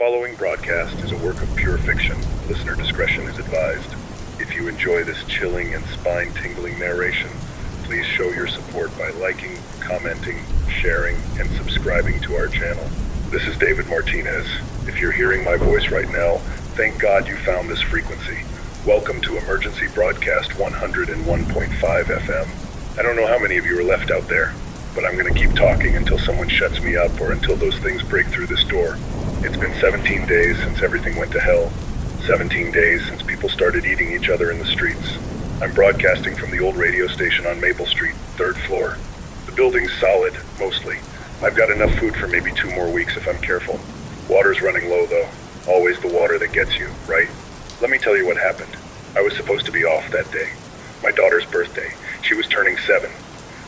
following broadcast is a work of pure fiction. Listener discretion is advised. If you enjoy this chilling and spine-tingling narration, please show your support by liking, commenting, sharing, and subscribing to our channel. This is David Martinez. If you're hearing my voice right now, thank God you found this frequency. Welcome to Emergency Broadcast 101.5 FM. I don't know how many of you are left out there, but I'm going to keep talking until someone shuts me up or until those things break through this door. It's been 17 days since everything went to hell. 17 days since people started eating each other in the streets. I'm broadcasting from the old radio station on Maple Street, 3rd floor. The building's solid, mostly. I've got enough food for maybe 2 more weeks if I'm careful. Water's running low though. Always the water that gets you, right? Let me tell you what happened. I was supposed to be off that day. My daughter's birthday. She was turning 7.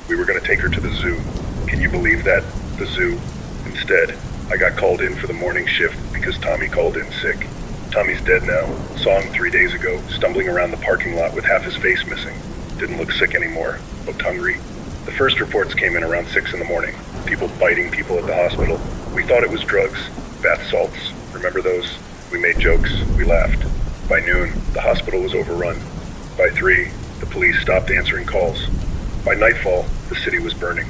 We were going to take her to the zoo. Can you believe that? The zoo. Instead, I got called in for the morning shift because Tommy called in sick. Tommy's dead now. Saw him 3 days ago, stumbling around the parking lot with half his face missing. Didn't look sick anymore. Looked hungry. The first reports came in around 6 in the morning. People biting people at the hospital. We thought it was drugs. Bath salts. Remember those? We made jokes. We laughed. By noon, the hospital was overrun. By 3, the police stopped answering calls. By nightfall, the city was burning.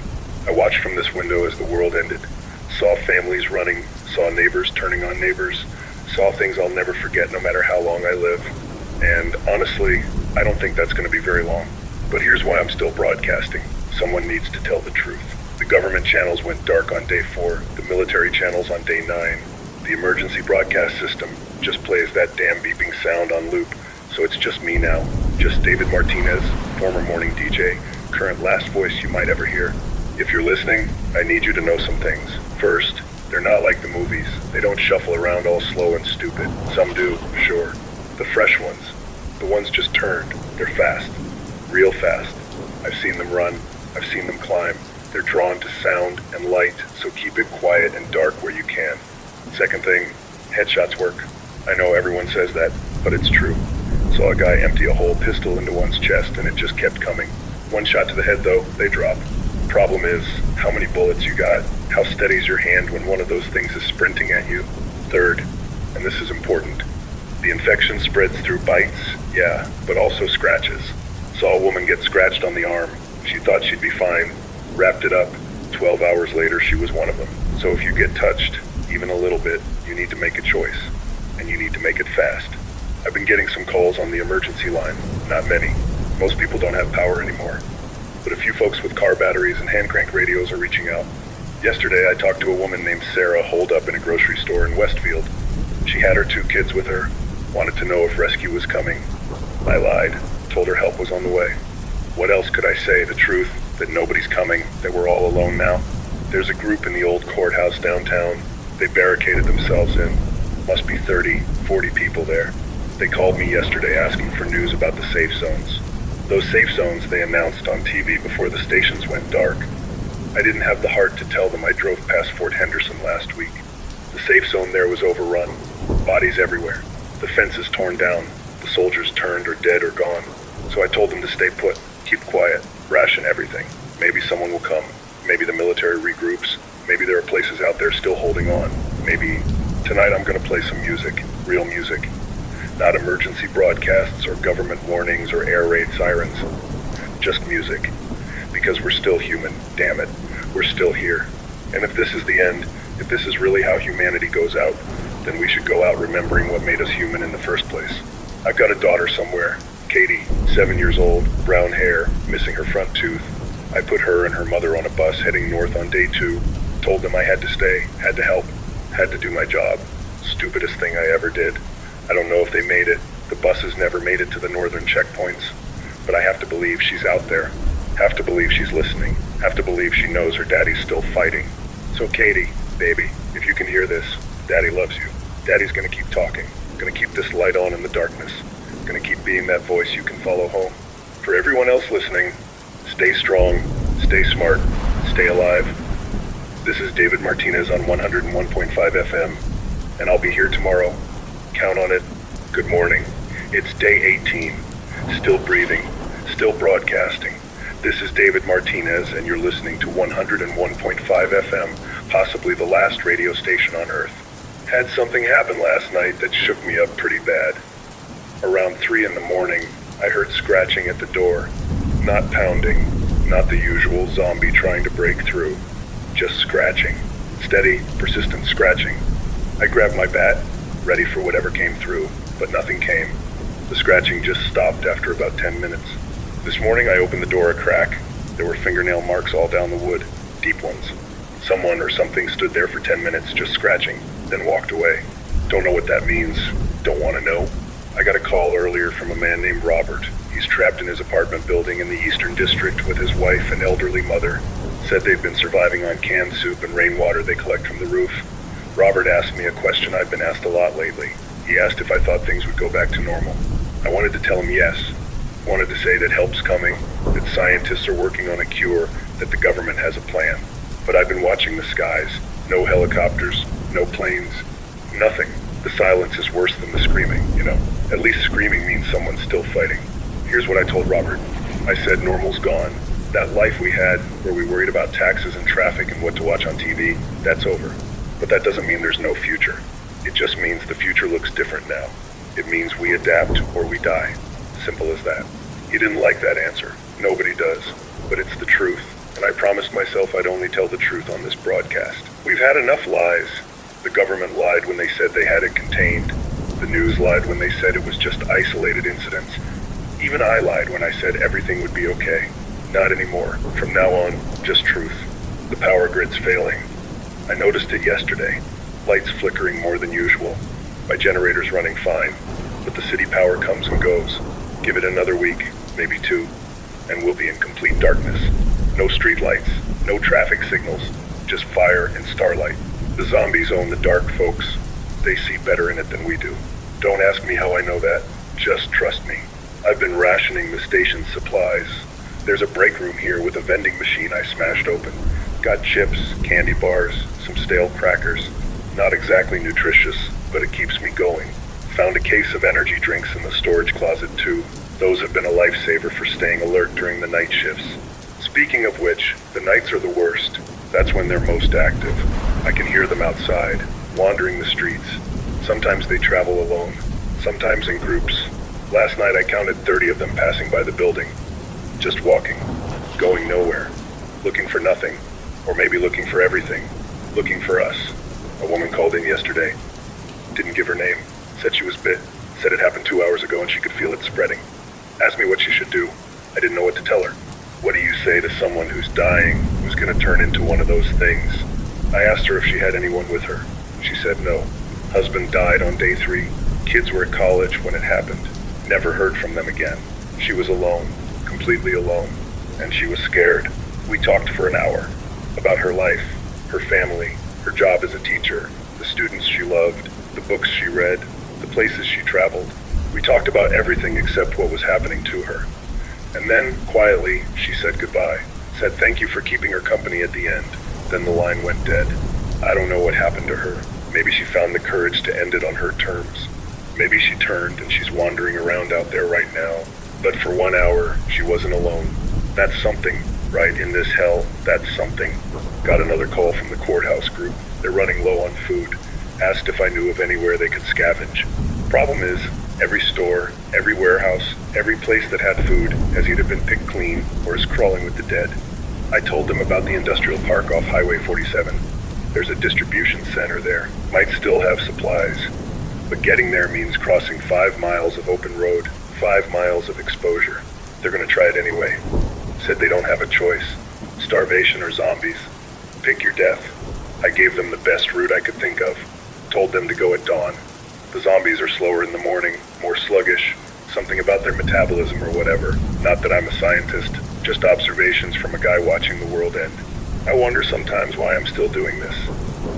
I watched from this window as the world ended. Saw families running, saw neighbors turning on neighbors, saw things I'll never forget no matter how long I live. And honestly, I don't think that's going to be very long. But here's why I'm still broadcasting. Someone needs to tell the truth. The government channels went dark on day 4, the military channels on day 9. The emergency broadcast system just plays that damn beeping sound on loop. So it's just me now. Just David Martinez, former morning DJ, current last voice you might ever hear. If you're listening, I need you to know some things. First, they're not like the movies. They don't shuffle around all slow and stupid. Some do, sure. The fresh ones. The ones just turned. They're fast. Real fast. I've seen them run. I've seen them climb. They're drawn to sound and light, so keep it quiet and dark where you can. Second thing, headshots work. I know everyone says that, but it's true. Saw a guy empty a whole pistol into one's chest and it just kept coming. One shot to the head though, they drop. Problem is, how many bullets you got? How steady's your hand when one of those things is sprinting at you? Third, and this is important, the infection spreads through bites, yeah, but also scratches. Saw a woman get scratched on the arm. She thought she'd be fine. Wrapped it up. 12 hours later, she was one of them. So if you get touched, even a little bit, you need to make a choice. And you need to make it fast. I've been getting some calls on the emergency line. Not many. Most people don't have power anymore. But a few folks with car batteries and hand crank radios are reaching out. Yesterday, I talked to a woman named Sarah holed up in a grocery store in Westfield. She had her 2 kids with her, wanted to know if rescue was coming. I lied, told her help was on the way. What else could I say? The truth, that nobody's coming, that we're all alone now. There's a group in the old courthouse downtown. They barricaded themselves in. Must be 30, 40 people there. They called me yesterday asking for news about the safe zones. Those safe zones they announced on TV before the stations went dark. I didn't have the heart to tell them I drove past Fort Henderson last week. The safe zone there was overrun. Bodies everywhere. The fences torn down. The soldiers turned or dead or gone. So I told them to stay put, keep quiet, ration everything. Maybe someone will come. Maybe the military regroups. Maybe there are places out there still holding on. Maybe tonight I'm going to play some music, real music. Not emergency broadcasts or government warnings or air raid sirens. Just music. Because we're still human, damn it. We're still here. And if this is the end, if this is really how humanity goes out, then we should go out remembering what made us human in the first place. I've got a daughter somewhere, Katie, 7 years old, brown hair, missing her front tooth. I put her and her mother on a bus heading north on day 2. Told them I had to stay, had to help, had to do my job. Stupidest thing I ever did. I don't know if they made it. The buses never made it to the northern checkpoints. But I have to believe she's out there. Have to believe she's listening. Have to believe she knows her daddy's still fighting. So Katie, baby, if you can hear this, Daddy loves you. Daddy's gonna keep talking. Gonna keep this light on in the darkness. Gonna keep being that voice you can follow home. For everyone else listening, stay strong, stay smart, stay alive. This is David Martinez on 101.5 FM, and I'll be here tomorrow. Count on it. Good morning. It's day 18. Still breathing. Still broadcasting. This is David Martinez, and you're listening to 101.5 FM, possibly the last radio station on Earth. Had something happen last night that shook me up pretty bad. Around 3 in the morning, I heard scratching at the door. Not pounding, not the usual zombie trying to break through. Just scratching. Steady, persistent scratching. I grabbed my bat, ready for whatever came through, but nothing came. The scratching just stopped after about 10 minutes. This morning I opened the door a crack. There were fingernail marks all down the wood, deep ones. Someone or something stood there for 10 minutes just scratching, then walked away. Don't know what that means, don't want to know. I got a call earlier from a man named Robert. He's trapped in his apartment building in the Eastern District with his wife and elderly mother. Said they've been surviving on canned soup and rainwater they collect from the roof. Robert asked me a question I've been asked a lot lately. He asked if I thought things would go back to normal. I wanted to tell him yes. Wanted to say that help's coming, that scientists are working on a cure, that the government has a plan. But I've been watching the skies. No helicopters, no planes, nothing. The silence is worse than the screaming, you know. At least screaming means someone's still fighting. Here's what I told Robert. I said normal's gone. That life we had, where we worried about taxes and traffic and what to watch on TV, that's over. But that doesn't mean there's no future. It just means the future looks different now. It means we adapt or we die. Simple as that. He didn't like that answer. Nobody does. But it's the truth. And I promised myself I'd only tell the truth on this broadcast. We've had enough lies. The government lied when they said they had it contained. The news lied when they said it was just isolated incidents. Even I lied when I said everything would be okay. Not anymore. From now on, just truth. The power grid's failing. I noticed it yesterday. Lights flickering more than usual. My generator's running fine, but the city power comes and goes. Give it another week, maybe 2, and we'll be in complete darkness. No street lights, no traffic signals, just fire and starlight. The zombies own the dark, folks. They see better in it than we do. Don't ask me how I know that. Just trust me. I've been rationing the station's supplies. There's a break room here with a vending machine I smashed open. Got chips, candy bars, some stale crackers. Not exactly nutritious, but it keeps me going. Found a case of energy drinks in the storage closet too. Those have been a lifesaver for staying alert during the night shifts. Speaking of which, the nights are the worst. That's when they're most active. I can hear them outside, wandering the streets. Sometimes they travel alone, sometimes in groups. Last night I counted 30 of them passing by the building. Just walking, going nowhere, looking for nothing, or maybe looking for everything, looking for us. A woman called in yesterday. Didn't give her name. Said she was bit. Said it happened 2 hours ago and she could feel it spreading. Asked me what she should do. I didn't know what to tell her. What do you say to someone who's dying, who's gonna turn into one of those things? I asked her if she had anyone with her. She said no. Husband died on day 3. Kids were at college when it happened. Never heard from them again. She was alone, completely alone, and she was scared. We talked for an hour about her life, her family, her job as a teacher, the students she loved, the books she read, the places she traveled. We talked about everything except what was happening to her. And then, quietly, she said goodbye. Said thank you for keeping her company at the end. Then the line went dead. I don't know what happened to her. Maybe she found the courage to end it on her terms. Maybe she turned and she's wandering around out there right now. But for 1 hour, she wasn't alone. That's something, right? In this hell, that's something. Got another call from the courthouse group. They're running low on food. Asked if I knew of anywhere they could scavenge. Problem is, every store, every warehouse, every place that had food has either been picked clean or is crawling with the dead. I told them about the industrial park off Highway 47. There's a distribution center there. Might still have supplies. But getting there means crossing 5 miles of open road, 5 miles of exposure. They're gonna try it anyway. Said they don't have a choice. Starvation or zombies. Pick your death. I gave them the best route I could think of. Told them to go at dawn. The zombies are slower in the morning, more sluggish, something about their metabolism or whatever. Not that I'm a scientist, just observations from a guy watching the world end. I wonder sometimes why I'm still doing this.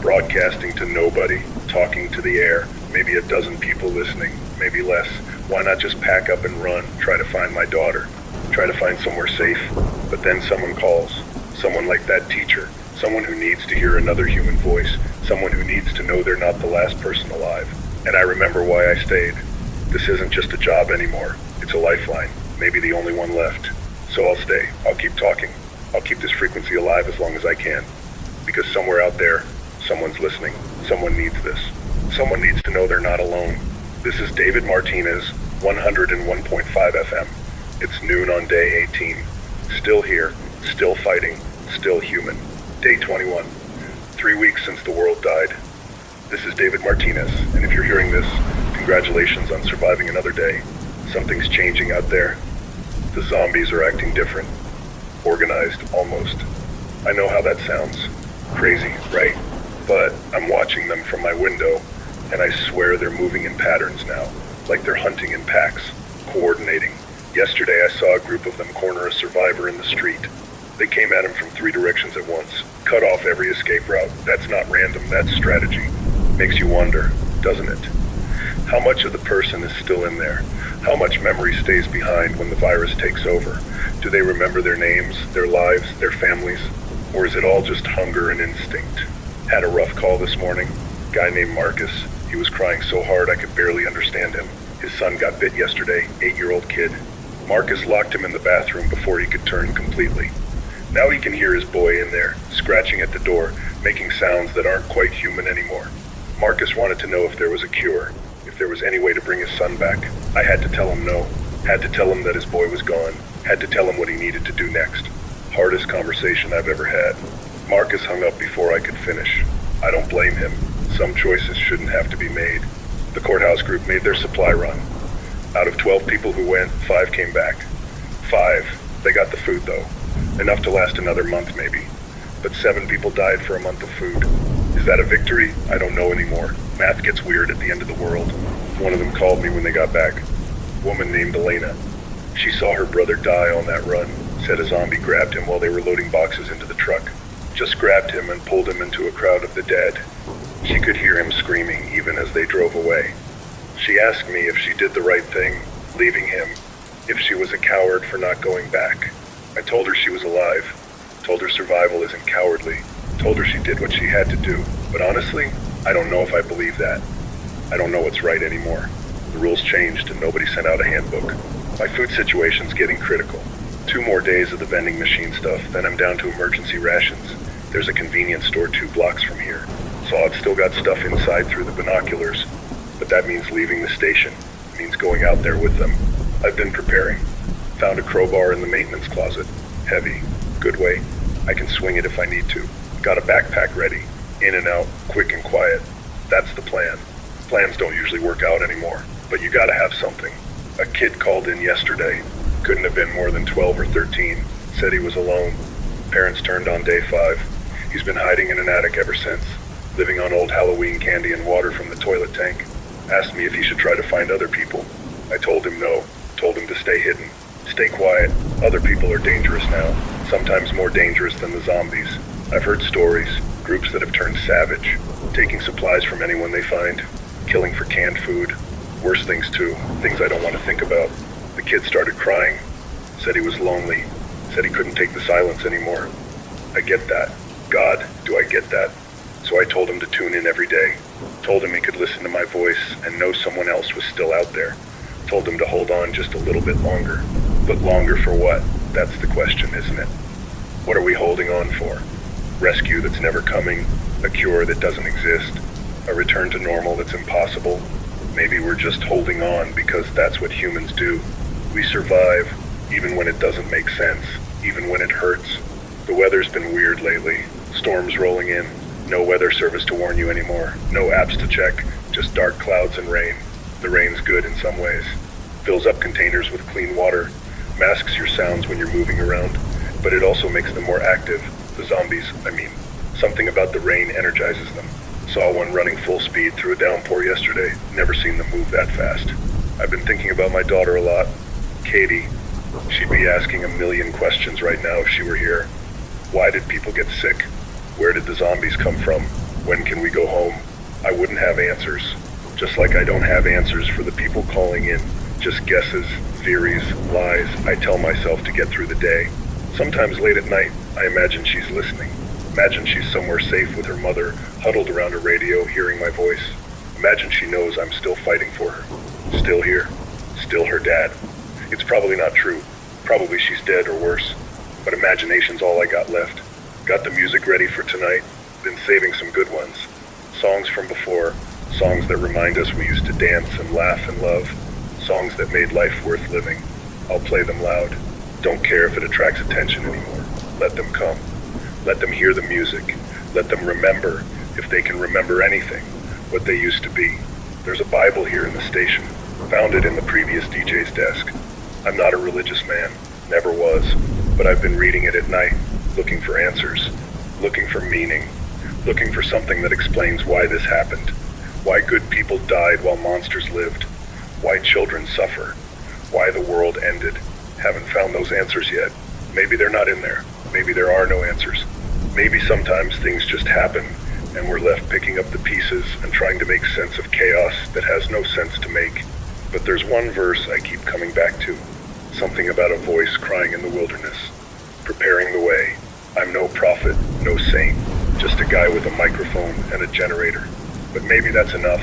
Broadcasting to nobody, talking to the air, maybe a dozen people listening, maybe less. Why not just pack up and run, try to find my daughter, try to find somewhere safe? But then someone calls, someone like that teacher, someone who needs to hear another human voice, someone who needs to know they're not the last person alive. And I remember why I stayed. This isn't just a job anymore. It's a lifeline, maybe the only one left. So I'll stay. I'll keep talking. I'll keep this frequency alive as long as I can. Because somewhere out there, someone's listening. Someone needs this. Someone needs to know they're not alone. This is David Martinez, 101.5 FM. It's noon on day 18. Still here, still fighting, still human. Day 21. 3 weeks since the world died. This is David Martinez, and if you're hearing this, congratulations on surviving another day. Something's changing out there. The zombies are acting different. Organized, almost. I know how that sounds. Crazy, right? But I'm watching them from my window, and I swear they're moving in patterns now, like they're hunting in packs, coordinating. Yesterday I saw a group of them corner a survivor in the street. They came at him from 3 directions at once, cut off every escape route. That's not random, that's strategy. Makes you wonder, doesn't it? How much of the person is still in there? How much memory stays behind when the virus takes over? Do they remember their names, their lives, their families? Or is it all just hunger and instinct? Had a rough call this morning. Guy named Marcus. He was crying so hard I could barely understand him. His son got bit yesterday, 8-year-old kid. Marcus locked him in the bathroom before he could turn completely. Now he can hear his boy in there, scratching at the door, making sounds that aren't quite human anymore. Marcus wanted to know if there was a cure, if there was any way to bring his son back. I had to tell him no. Had to tell him that his boy was gone. Had to tell him what he needed to do next. Hardest conversation I've ever had. Marcus hung up before I could finish. I don't blame him. Some choices shouldn't have to be made. The courthouse group made their supply run. Out of 12 people who went, 5 came back. 5. They got the food though. Enough to last another month maybe. But 7 people died for a month of food. Is that a victory? I don't know anymore. Math gets weird at the end of the world. One of them called me when they got back. A woman named Elena. She saw her brother die on that run. Said a zombie grabbed him while they were loading boxes into the truck. Just grabbed him and pulled him into a crowd of the dead. She could hear him screaming even as they drove away. She asked me if she did the right thing, leaving him, if she was a coward for not going back. I told her she was alive, told her survival isn't cowardly, told her she did what she had to do. But honestly, I don't know if I believe that. I don't know what's right anymore. The rules changed and nobody sent out a handbook. My food situation's getting critical. 2 more days of the vending machine stuff, then I'm down to emergency rations. There's a convenience store 2 blocks from here. Saw it's still got stuff inside through the binoculars, but that means leaving the station. It means going out there with them. I've been preparing. Found a crowbar in the maintenance closet. Heavy. Good weight. I can swing it if I need to. Got a backpack ready. In and out, quick and quiet. That's the plan. Plans don't usually work out anymore, but you gotta have something. A kid called in yesterday. Couldn't have been more than 12 or 13. Said he was alone. Parents turned on day 5. He's been hiding in an attic ever since. Living on old Halloween candy and water from the toilet tank. Asked me if he should try to find other people. I told him no. Told him to stay hidden. Stay quiet. Other people are dangerous now. Sometimes more dangerous than the zombies. I've heard stories. Groups that have turned savage. Taking supplies from anyone they find. Killing for canned food. Worse things too. Things I don't want to think about. The kid started crying. Said he was lonely. Said he couldn't take the silence anymore. I get that. God, do I get that? So I told him to tune in every day. Told him he could listen to my voice and know someone else was still out there. Told him to hold on just a little bit longer. But longer for what? That's the question, isn't it? What are we holding on for? Rescue that's never coming? A cure that doesn't exist? A return to normal that's impossible? Maybe we're just holding on because that's what humans do. We survive, even when it doesn't make sense, even when it hurts. The weather's been weird lately. Storms rolling in. No weather service to warn you anymore. No apps to check. Just dark clouds and rain. The rain's good in some ways. Fills up containers with clean water. Masks your sounds when you're moving around. But it also makes them more active. The zombies, I mean. Something about the rain energizes them. Saw one running full speed through a downpour yesterday. Never seen them move that fast. I've been thinking about my daughter a lot. Katie. She'd be asking a million questions right now if she were here. Why did people get sick? Where did the zombies come from? When can we go home? I wouldn't have answers. Just like I don't have answers for the people calling in. Just guesses, theories, lies I tell myself to get through the day. Sometimes late at night, I imagine she's listening. Imagine she's somewhere safe with her mother, huddled around a radio, hearing my voice. Imagine she knows I'm still fighting for her. Still here. Still her dad. It's probably not true. Probably she's dead or worse. But imagination's all I got left. Got the music ready for tonight. Been saving some good ones. Songs from before. Songs that remind us we used to dance and laugh and love. Songs that made life worth living. I'll play them loud. Don't care if it attracts attention anymore. Let them come. Let them hear the music. Let them remember, if they can remember anything, what they used to be. There's a Bible here in the station. Found it in the previous DJ's desk. I'm not a religious man. Never was. But I've been reading it at night, looking for answers. Looking for meaning. Looking for something that explains why this happened. Why good people died while monsters lived. Why children suffer. Why the world ended. Haven't found those answers yet. Maybe they're not in there. Maybe there are no answers. Maybe sometimes things just happen, and we're left picking up the pieces and trying to make sense of chaos that has no sense to make. But there's one verse I keep coming back to. Something about a voice crying in the wilderness. Preparing the way. I'm no prophet, no saint. Just a guy with a microphone and a generator. But maybe that's enough.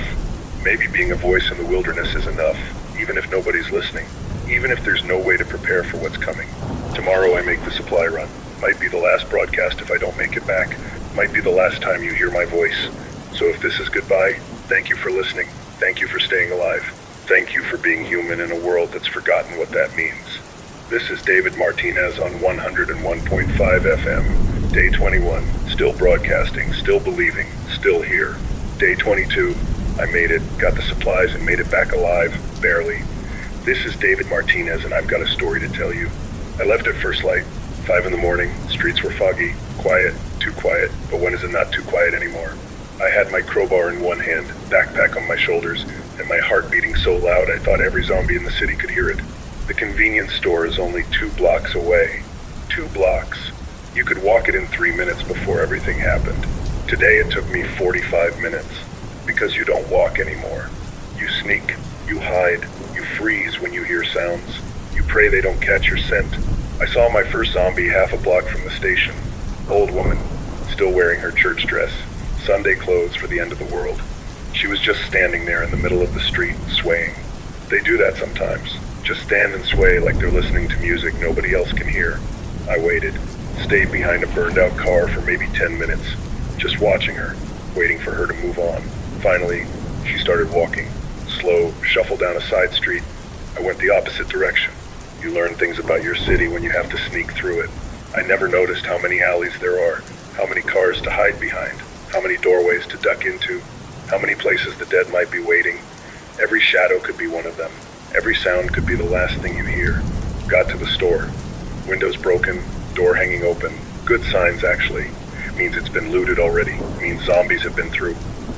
Maybe being a voice in the wilderness is enough, even if nobody's listening. Even if there's no way to prepare for what's coming. Tomorrow I make the supply run. Might be the last broadcast if I don't make it back. Might be the last time you hear my voice. So if this is goodbye, thank you for listening. Thank you for staying alive. Thank you for being human in a world that's forgotten what that means. This is David Martinez on 101.5 FM. Day 21. Still broadcasting, still believing, still here. Day 22. I made it, got the supplies, and made it back alive. Barely. This is David Martinez, and I've got a story to tell you. I left at first light. 5 in the morning, streets were foggy, quiet, too quiet, but when is it not too quiet anymore? I had my crowbar in one hand, backpack on my shoulders, and my heart beating so loud I thought every zombie in the city could hear it. The convenience store is only 2 blocks away. 2 blocks. You could walk it in 3 minutes before everything happened. Today it took me 45 minutes. Because you don't walk anymore. You sneak, you hide, you freeze when you hear sounds. You pray they don't catch your scent. I saw my first zombie half a block from the station. Old woman, still wearing her church dress. Sunday clothes for the end of the world. She was just standing there in the middle of the street, swaying. They do that sometimes. Just stand and sway like they're listening to music nobody else can hear. I waited. Stayed behind a burned out car for maybe 10 minutes. Just watching her. Waiting for her to move on. Finally, she started walking. Slow, shuffle down a side street. I went the opposite direction. You learn things about your city when you have to sneak through it. I never noticed how many alleys there are, how many cars to hide behind, how many doorways to duck into, how many places the dead might be waiting. Every shadow could be one of them. Every sound could be the last thing you hear. Got to the store. Windows broken, door hanging open. Good signs, actually. Means it's been looted already. Means zombies have been through.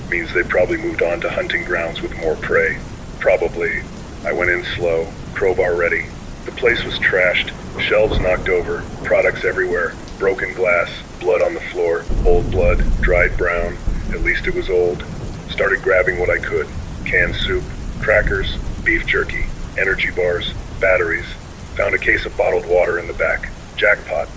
Means they probably moved on to hunting grounds with more prey. Probably. I went in slow, crowbar ready. The place was trashed, shelves knocked over, products everywhere, broken glass, blood on the floor, old blood, dried brown. At least it was old. Started grabbing what I could. Canned soup, crackers, beef jerky, energy bars, batteries. Found a case of bottled water in the back. Jackpot.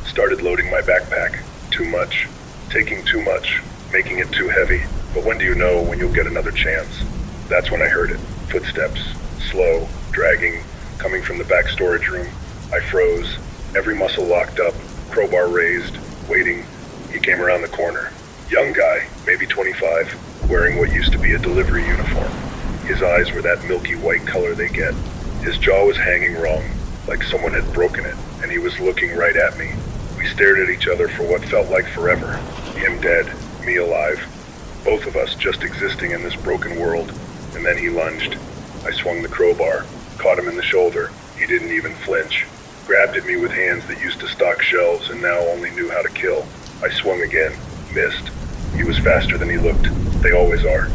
Started loading my backpack. Too much. Taking too much. Making it too heavy. But when do you know when you'll get another chance? That's when I heard it. Footsteps. Slow. Dragging. Coming from the back storage room. I froze. Every muscle locked up. Crowbar raised. Waiting. He came around the corner. Young guy. Maybe 25. Wearing what used to be a delivery uniform. His eyes were that milky white color they get. His jaw was hanging wrong. Like someone had broken it. And he was looking right at me. We stared at each other for what felt like forever. Him dead. Me alive. Both of us just existing in this broken world. And then he lunged. I swung the crowbar, caught him in the shoulder. He didn't even flinch. Grabbed at me with hands that used to stock shelves and now only knew how to kill. I swung again. Missed. He was faster than he looked. They always are.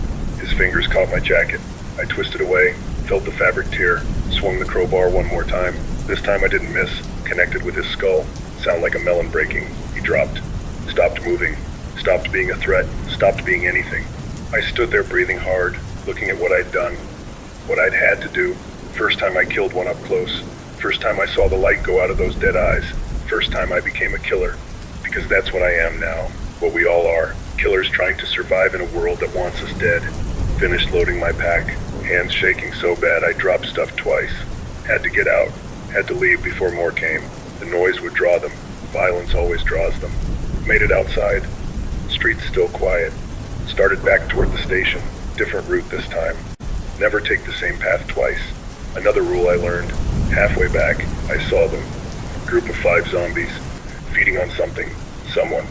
His fingers caught my jacket. I twisted away, felt the fabric tear, swung the crowbar one more time. This time I didn't miss. Connected with his skull. Sound like a melon breaking. He dropped. Stopped moving. Stopped being a threat. Stopped being anything. I stood there breathing hard, looking at what I'd done. What I'd had to do. First time I killed one up close. First time I saw the light go out of those dead eyes. First time I became a killer. Because that's what I am now. What we all are. Killers trying to survive in a world that wants us dead. Finished loading my pack. Hands shaking so bad I dropped stuff twice. Had to get out. Had to leave before more came. The noise would draw them. Violence always draws them. Made it outside. Streets still quiet. Started back toward the station. Different route this time. Never take the same path twice. Another rule I learned. Halfway back, I saw them. Group of 5 zombies, feeding on something, someone.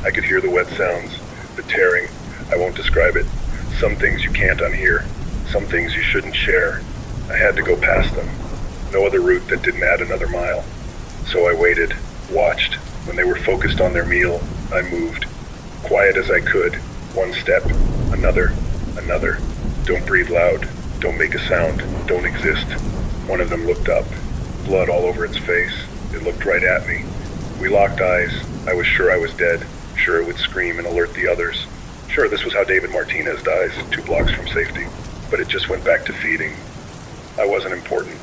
I could hear the wet sounds, the tearing. I won't describe it. Some things you can't unhear. Some things you shouldn't share. I had to go past them. No other route that didn't add another mile. So I waited, watched. When they were focused on their meal, I moved. Quiet as I could. One step, another. Don't breathe loud. Don't make a sound. Don't exist. One of them looked up. Blood all over its face. It looked right at me. We locked eyes. I was sure I was dead. Sure it would scream and alert the others. Sure this was how David Martinez dies, 2 blocks from safety. But it just went back to feeding. I wasn't important.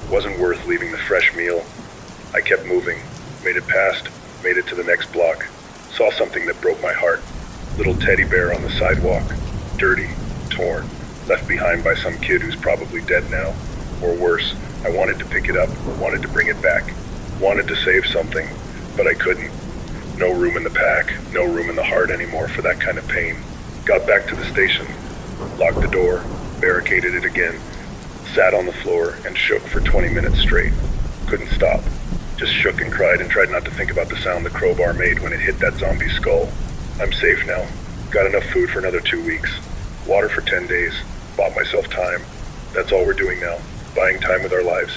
Wasn't worth leaving the fresh meal. I kept moving. Made it past. Made it to the next block. Saw something that broke my heart. Little teddy bear on the sidewalk. Dirty. Torn. Left behind by some kid who's probably dead now. Or worse, I wanted to pick it up. Wanted to bring it back. Wanted to save something. But I couldn't. No room in the pack. No room in the heart anymore for that kind of pain. Got back to the station. Locked the door. Barricaded it again. Sat on the floor and shook for 20 minutes straight. Couldn't stop. Just shook and cried and tried not to think about the sound the crowbar made when it hit that zombie's skull. I'm safe now. Got enough food for another 2 weeks. Water for 10 days. Bought myself time. That's all we're doing now. Buying time with our lives.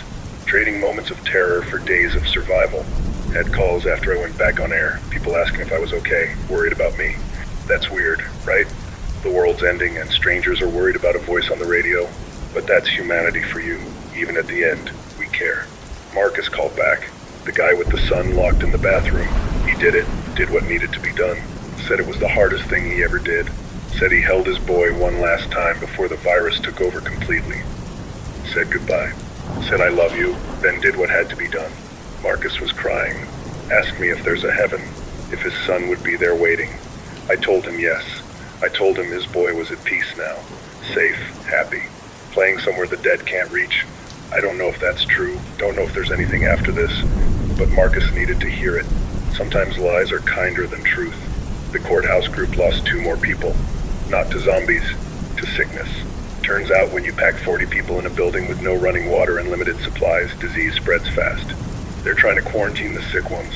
Trading moments of terror for days of survival. Had calls after I went back on air. People asking if I was okay. Worried about me. That's weird, right? The world's ending and strangers are worried about a voice on the radio. But that's humanity for you. Even at the end, we care. Marcus called back. The guy with the son locked in the bathroom. He did it. Did what needed to be done. Said it was the hardest thing he ever did. Said he held his boy one last time before the virus took over completely. Said goodbye. Said I love you, then did what had to be done. Marcus was crying. Asked me if there's a heaven, if his son would be there waiting. I told him yes. I told him his boy was at peace now. Safe, happy. Playing somewhere the dead can't reach. I don't know if that's true. Don't know if there's anything after this. But Marcus needed to hear it. Sometimes lies are kinder than truth. The courthouse group lost 2 more people. Not to zombies, to sickness. Turns out when you pack 40 people in a building with no running water and limited supplies, disease spreads fast. They're trying to quarantine the sick ones.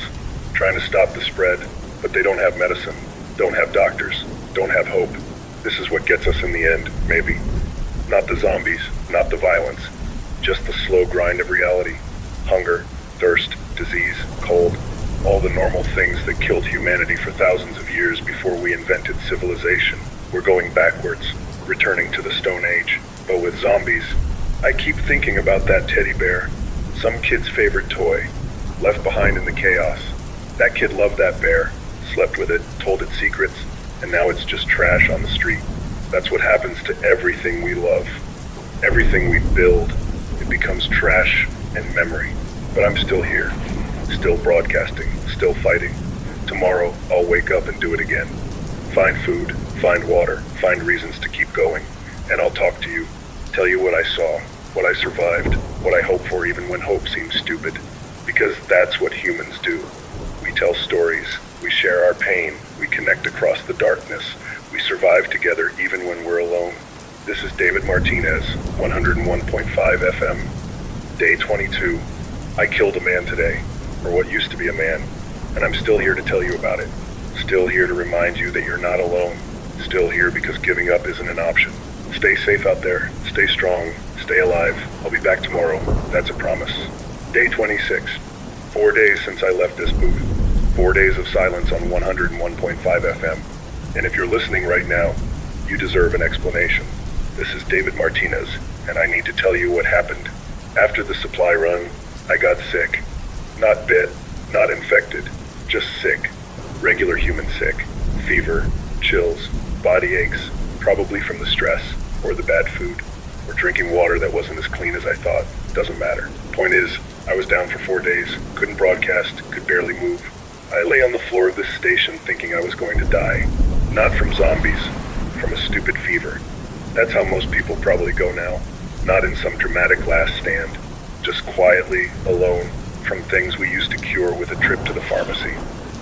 Trying to stop the spread, but they don't have medicine. Don't have doctors. Don't have hope. This is what gets us in the end, maybe. Not the zombies, not the violence. Just the slow grind of reality. Hunger, thirst, disease, cold. All the normal things that killed humanity for thousands of years before we invented civilization. We're going backwards, returning to the Stone Age. But with zombies, I keep thinking about that teddy bear. Some kid's favorite toy. Left behind in the chaos. That kid loved that bear. Slept with it, told it secrets, and now it's just trash on the street. That's what happens to everything we love. Everything we build. It becomes trash and memory. But I'm still here. Still broadcasting. Still fighting. Tomorrow, I'll wake up and do it again. Find food. Find water. Find reasons to keep going. And I'll talk to you. Tell you what I saw. What I survived. What I hope for even when hope seems stupid. Because that's what humans do. We tell stories. We share our pain. We connect across the darkness. We survive together even when we're alone. This is David Martinez, 101.5 FM. Day 22. I killed a man today, or what used to be a man, and I'm still here to tell you about it. Still here to remind you that you're not alone. Still here because giving up isn't an option. Stay safe out there. Stay strong. Stay alive. I'll be back tomorrow. That's a promise. Day 26. 4 days since I left this booth. 4 days of silence on 101.5 FM. And if you're listening right now, you deserve an explanation. This is David Martinez, and I need to tell you what happened. After the supply run, I got sick. Not bit, not infected, just sick. Regular human sick. Fever, chills, body aches, probably from the stress, or the bad food, or drinking water that wasn't as clean as I thought. Doesn't matter. Point is, I was down for 4 days, couldn't broadcast, could barely move. I lay on the floor of this station thinking I was going to die. Not from zombies, from a stupid fever. That's how most people probably go now. Not in some dramatic last stand. Just quietly, alone, from things we used to cure with a trip to the pharmacy.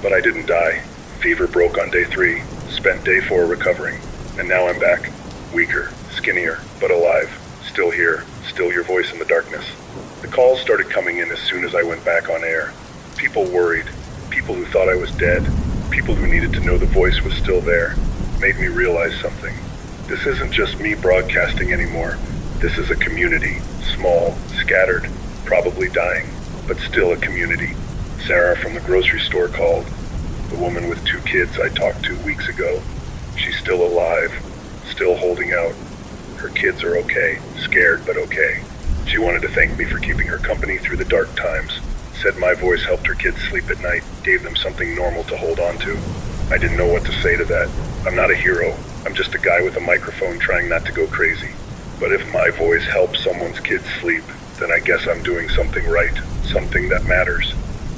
But I didn't die. Fever broke on day 3, spent day 4 recovering, and now I'm back. Weaker, skinnier, but alive. Still here, still your voice in the darkness. The calls started coming in as soon as I went back on air. People worried, people who thought I was dead, people who needed to know the voice was still there. Made me realize something. This isn't just me broadcasting anymore. This is a community. Small, scattered, probably dying, but still a community. Sarah from the grocery store called. The woman with 2 kids I talked to weeks ago. She's still alive, still holding out. Her kids are okay, scared but okay. She wanted to thank me for keeping her company through the dark times. Said my voice helped her kids sleep at night, gave them something normal to hold on to. I didn't know what to say to that. I'm not a hero. I'm just a guy with a microphone trying not to go crazy. But if my voice helps someone's kids sleep, then I guess I'm doing something right, something that matters.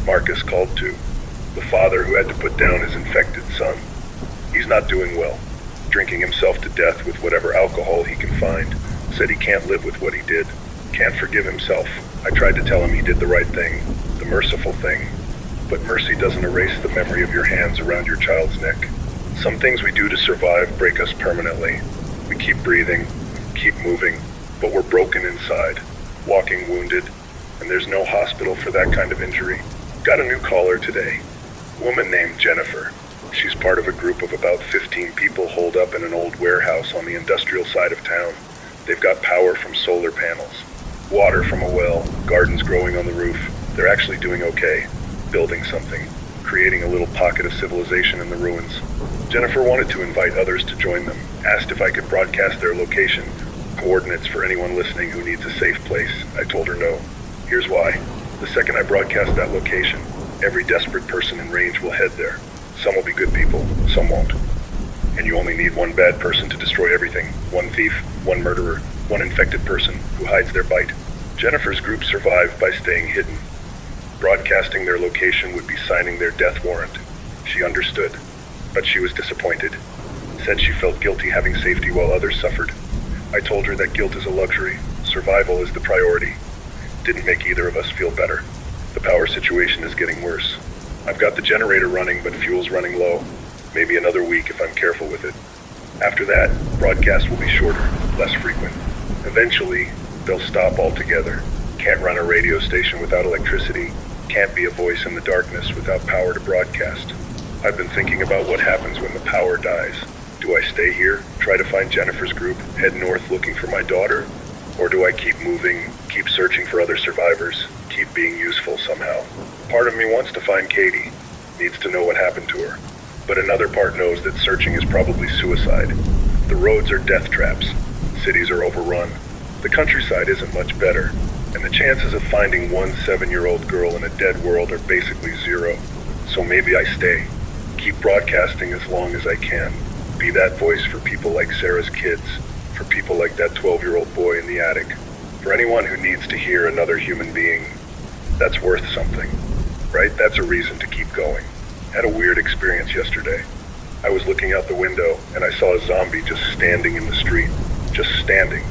Marcus called too. The father who had to put down his infected son. He's not doing well. Drinking himself to death with whatever alcohol he can find. Said he can't live with what he did. Can't forgive himself. I tried to tell him he did the right thing, the merciful thing. But mercy doesn't erase the memory of your hands around your child's neck. Some things we do to survive break us permanently. We keep breathing, keep moving, but we're broken inside, walking wounded, and there's no hospital for that kind of injury. Got a new caller today. Woman named Jennifer. She's part of a group of about 15 people holed up in an old warehouse on the industrial side of town. They've got power from solar panels, water from a well, gardens growing on the roof. They're actually doing okay, building something, creating a little pocket of civilization in the ruins. Jennifer wanted to invite others to join them, asked if I could broadcast their location, coordinates for anyone listening who needs a safe place. I told her no. Here's why. The second I broadcast that location, every desperate person in range will head there. Some will be good people, some won't. And you only need one bad person to destroy everything. One thief, one murderer, one infected person who hides their bite. Jennifer's group survived by staying hidden. Broadcasting their location would be signing their death warrant. She understood, but she was disappointed. Said she felt guilty having safety while others suffered. I told her that guilt is a luxury. Survival is the priority. Didn't make either of us feel better. The power situation is getting worse. I've got the generator running, but fuel's running low. Maybe another week if I'm careful with it. After that, broadcasts will be shorter, less frequent. Eventually, they'll stop altogether. Can't run a radio station without electricity. Can't be a voice in the darkness without power to broadcast. I've been thinking about what happens when the power dies. Do I stay here, try to find Jennifer's group, head north looking for my daughter? Or do I keep moving, keep searching for other survivors, keep being useful somehow? Part of me wants to find Katie, needs to know what happened to her. But another part knows that searching is probably suicide. The roads are death traps. Cities are overrun. The countryside isn't much better. And the chances of finding one 7-year-old girl in a dead world are basically zero. So maybe I stay. Keep broadcasting as long as I can. Be that voice for people like Sarah's kids. For people like that 12-year-old boy in the attic. For anyone who needs to hear another human being. That's worth something. Right? That's a reason to keep going. Had a weird experience yesterday. I was looking out the window and I saw a zombie just standing in the street. Just standing.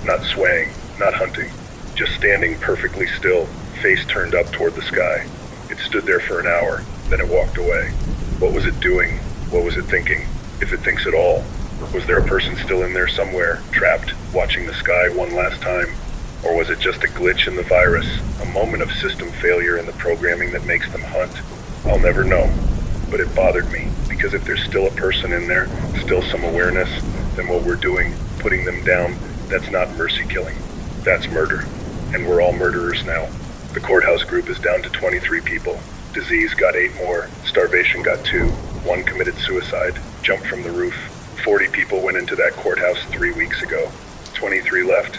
Not swaying. Not hunting. Just standing perfectly still, face turned up toward the sky. It stood there for an hour, then it walked away. What was it doing? What was it thinking? If it thinks at all. Was there a person still in there somewhere, trapped, watching the sky one last time? Or was it just a glitch in the virus, a moment of system failure in the programming that makes them hunt? I'll never know. But it bothered me, because if there's still a person in there, still some awareness, then what we're doing, putting them down, that's not mercy killing. That's murder. And we're all murderers now. The courthouse group is down to 23 people. Disease got 8 more. Starvation got 2. 1 committed suicide. Jumped from the roof. 40 people went into that courthouse 3 weeks ago. 23 left.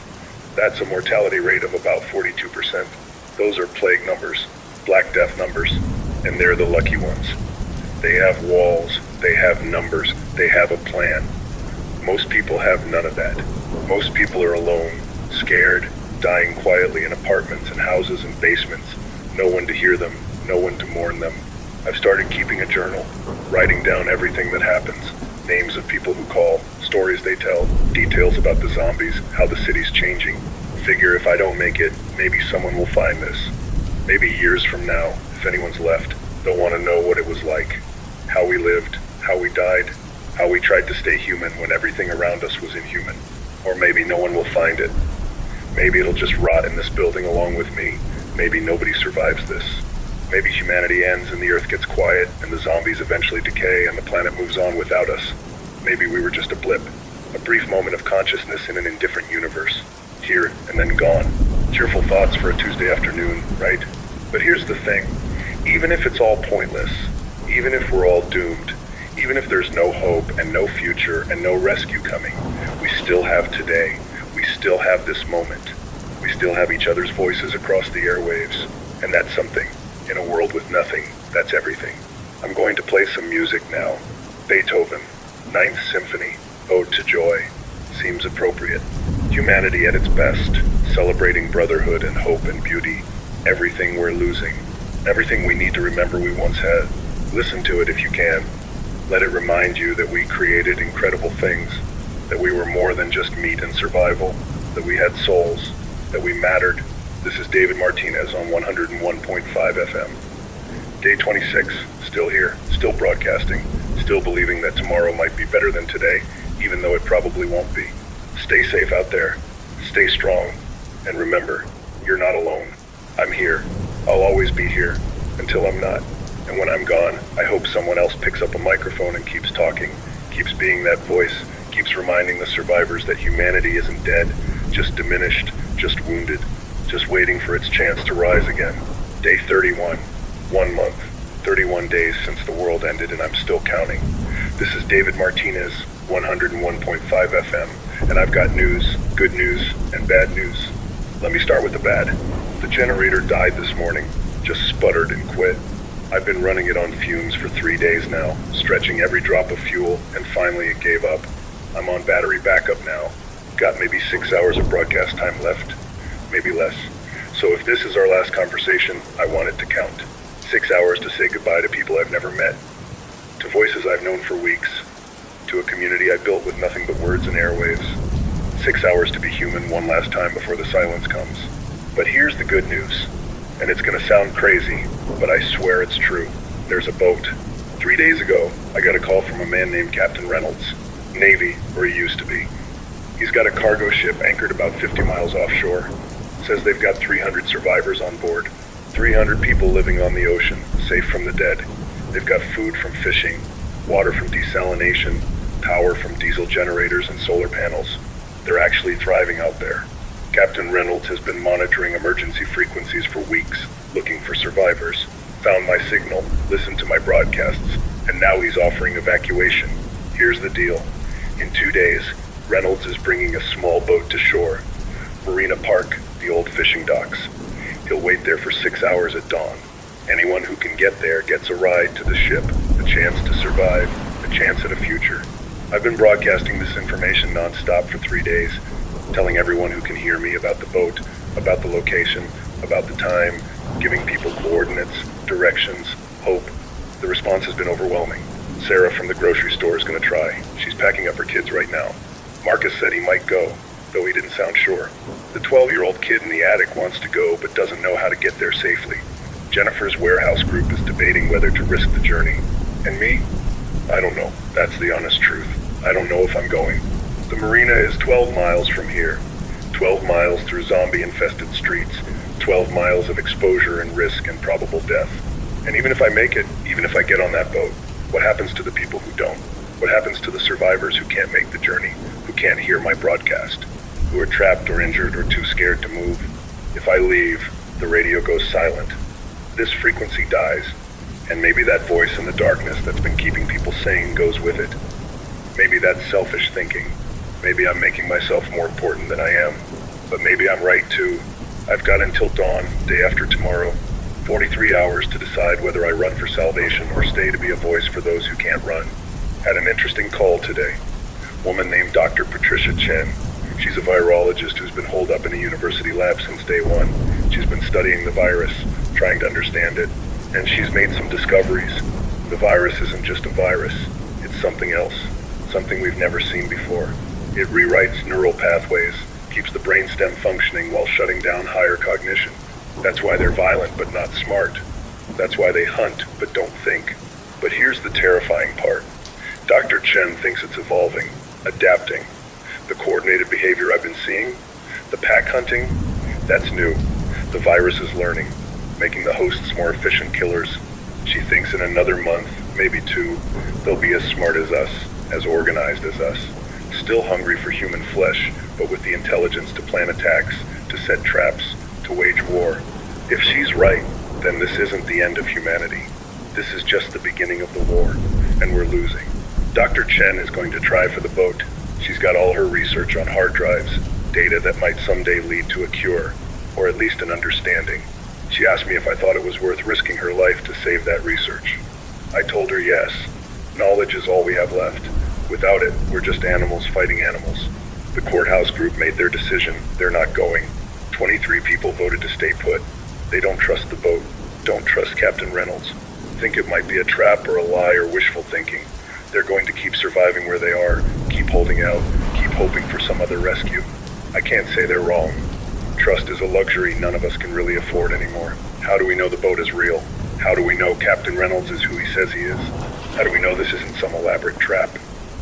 That's a mortality rate of about 42%. Those are plague numbers. Black Death numbers. And they're the lucky ones. They have walls. They have numbers. They have a plan. Most people have none of that. Most people are alone. Scared. Dying quietly in apartments and houses and basements. No one to hear them, no one to mourn them. I've started keeping a journal, writing down everything that happens. Names of people who call, stories they tell, details about the zombies, how the city's changing. Figure if I don't make it, maybe someone will find this. Maybe years from now, if anyone's left, they'll want to know what it was like. How we lived, how we died, How we tried to stay human when everything around us was inhuman. Or maybe no one will find it. Maybe it'll just rot in this building along with me. Maybe nobody survives this. Maybe humanity ends and the earth gets quiet and the zombies eventually decay and the planet moves on without us. Maybe we were just a blip, a brief moment of consciousness in an indifferent universe. Here and then gone. Cheerful thoughts for a Tuesday afternoon, right? But here's the thing. Even if it's all pointless, even if we're all doomed, even if there's no hope and no future and no rescue coming, we still have today. We still have this moment. We still have each other's voices across the airwaves. And that's something. In a world with nothing, that's everything. I'm going to play some music now. Beethoven, Ninth Symphony, Ode to Joy. Seems appropriate. Humanity at its best, celebrating brotherhood and hope and beauty. Everything we're losing. Everything we need to remember we once had. Listen to it if you can. Let it remind you that we created incredible things, that we were more than just meat and survival, that we had souls, that we mattered. This is David Martinez on 101.5 FM. Day 26, still here, still broadcasting, still believing that tomorrow might be better than today, even though it probably won't be. Stay safe out there, stay strong, and remember, you're not alone. I'm here. I'll always be here, until I'm not. And when I'm gone, I hope someone else picks up a microphone and keeps talking, keeps being that voice, keeps reminding the survivors that humanity isn't dead, just diminished, just wounded, just waiting for its chance to rise again. Day 31, 1 month, 31 days since the world ended and I'm still counting. This is David Martinez, 101.5 FM, and I've got news, good news, and bad news. Let me start with the bad. The generator died this morning, just sputtered and quit. I've been running it on fumes for 3 days now, stretching every drop of fuel, and finally it gave up. I'm on battery backup now. Got maybe 6 hours of broadcast time left, maybe less. So if this is our last conversation, I want it to count. 6 hours to say goodbye to people I've never met, to voices I've known for weeks, to a community I built with nothing but words and airwaves. 6 hours to be human one last time before the silence comes. But here's the good news. And it's gonna sound crazy, but I swear it's true. There's a boat. 3 days ago, I got a call from a man named Captain Reynolds. Navy, or he used to be. He's got a cargo ship anchored about 50 miles offshore. Says they've got 300 survivors on board. 300 people living on the ocean, safe from the dead. They've got food from fishing, water from desalination, power from diesel generators and solar panels. They're actually thriving out there. Captain Reynolds has been monitoring emergency frequencies for weeks, looking for survivors, found my signal, listened to my broadcasts, and now he's offering evacuation. Here's the deal. In 2 days, Reynolds is bringing a small boat to shore. Marina Park, the old fishing docks. He'll wait there for 6 hours at dawn. Anyone who can get there gets a ride to the ship, a chance to survive, a chance at a future. I've been broadcasting this information non-stop for 3 days, telling everyone who can hear me about the boat, about the location, about the time, giving people coordinates, directions, hope. The response has been overwhelming. Sarah from the grocery store is going to try. She's packing up her kids right now. Marcus said he might go, though he didn't sound sure. The 12-year-old kid in the attic wants to go but doesn't know how to get there safely. Jennifer's warehouse group is debating whether to risk the journey. And me? I don't know. That's the honest truth. I don't know if I'm going. The marina is 12 miles from here. 12 miles through zombie-infested streets. 12 miles of exposure and risk and probable death. And even if I make it, even if I get on that boat, what happens to the people who don't? What happens to the survivors who can't make the journey, who can't hear my broadcast, who are trapped or injured or too scared to move? If I leave, the radio goes silent. This frequency dies, and maybe that voice in the darkness that's been keeping people sane goes with it. Maybe that's selfish thinking. Maybe I'm making myself more important than I am. But maybe I'm right too. I've got until dawn, day after tomorrow, 43 hours to decide whether I run for salvation or stay to be a voice for those who can't run. Had an interesting call today. Woman named Dr. Patricia Chen. She's a virologist who's been holed up in a university lab since day one. She's been studying the virus, trying to understand it, and she's made some discoveries. The virus isn't just a virus. It's something else, something we've never seen before. It rewrites neural pathways, keeps the brainstem functioning while shutting down higher cognition. That's why they're violent but not smart. That's why they hunt but don't think. But here's the terrifying part. Dr. Chen thinks it's evolving, adapting. The coordinated behavior I've been seeing, the pack hunting, that's new. The virus is learning, making the hosts more efficient killers. She thinks in another month, maybe 2, they'll be as smart as us, as organized as us. Still hungry for human flesh, but with the intelligence to plan attacks, to set traps, to wage war. If she's right, then this isn't the end of humanity. This is just the beginning of the war, and we're losing. Dr. Chen is going to try for the boat. She's got all her research on hard drives, data that might someday lead to a cure, or at least an understanding. She asked me if I thought it was worth risking her life to save that research. I told her yes. Knowledge is all we have left. Without it, we're just animals fighting animals. The courthouse group made their decision. They're not going. 23 people voted to stay put. They don't trust the boat, don't trust Captain Reynolds. Think it might be a trap or a lie or wishful thinking. They're going to keep surviving where they are, keep holding out, keep hoping for some other rescue. I can't say they're wrong. Trust is a luxury none of us can really afford anymore. How do we know the boat is real? How do we know Captain Reynolds is who he says he is? How do we know this isn't some elaborate trap?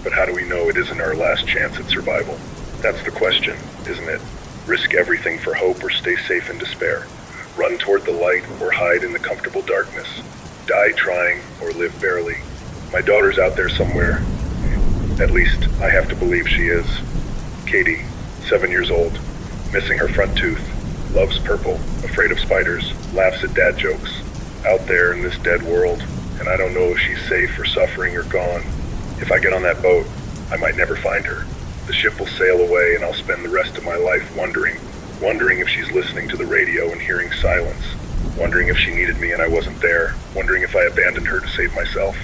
But how do we know it isn't our last chance at survival? That's the question, isn't it? Risk everything for hope or stay safe in despair. Run toward the light or hide in the comfortable darkness. Die trying or live barely. My daughter's out there somewhere. At least, I have to believe she is. Katie, 7 years old, missing her front tooth, loves purple, afraid of spiders, laughs at dad jokes. Out there in this dead world, and I don't know if she's safe or suffering or gone. If I get on that boat, I might never find her. The ship will sail away and I'll spend the rest of my life wondering if she's listening to the radio and hearing silence, wondering if she needed me and I wasn't there, wondering if I abandoned her to save myself.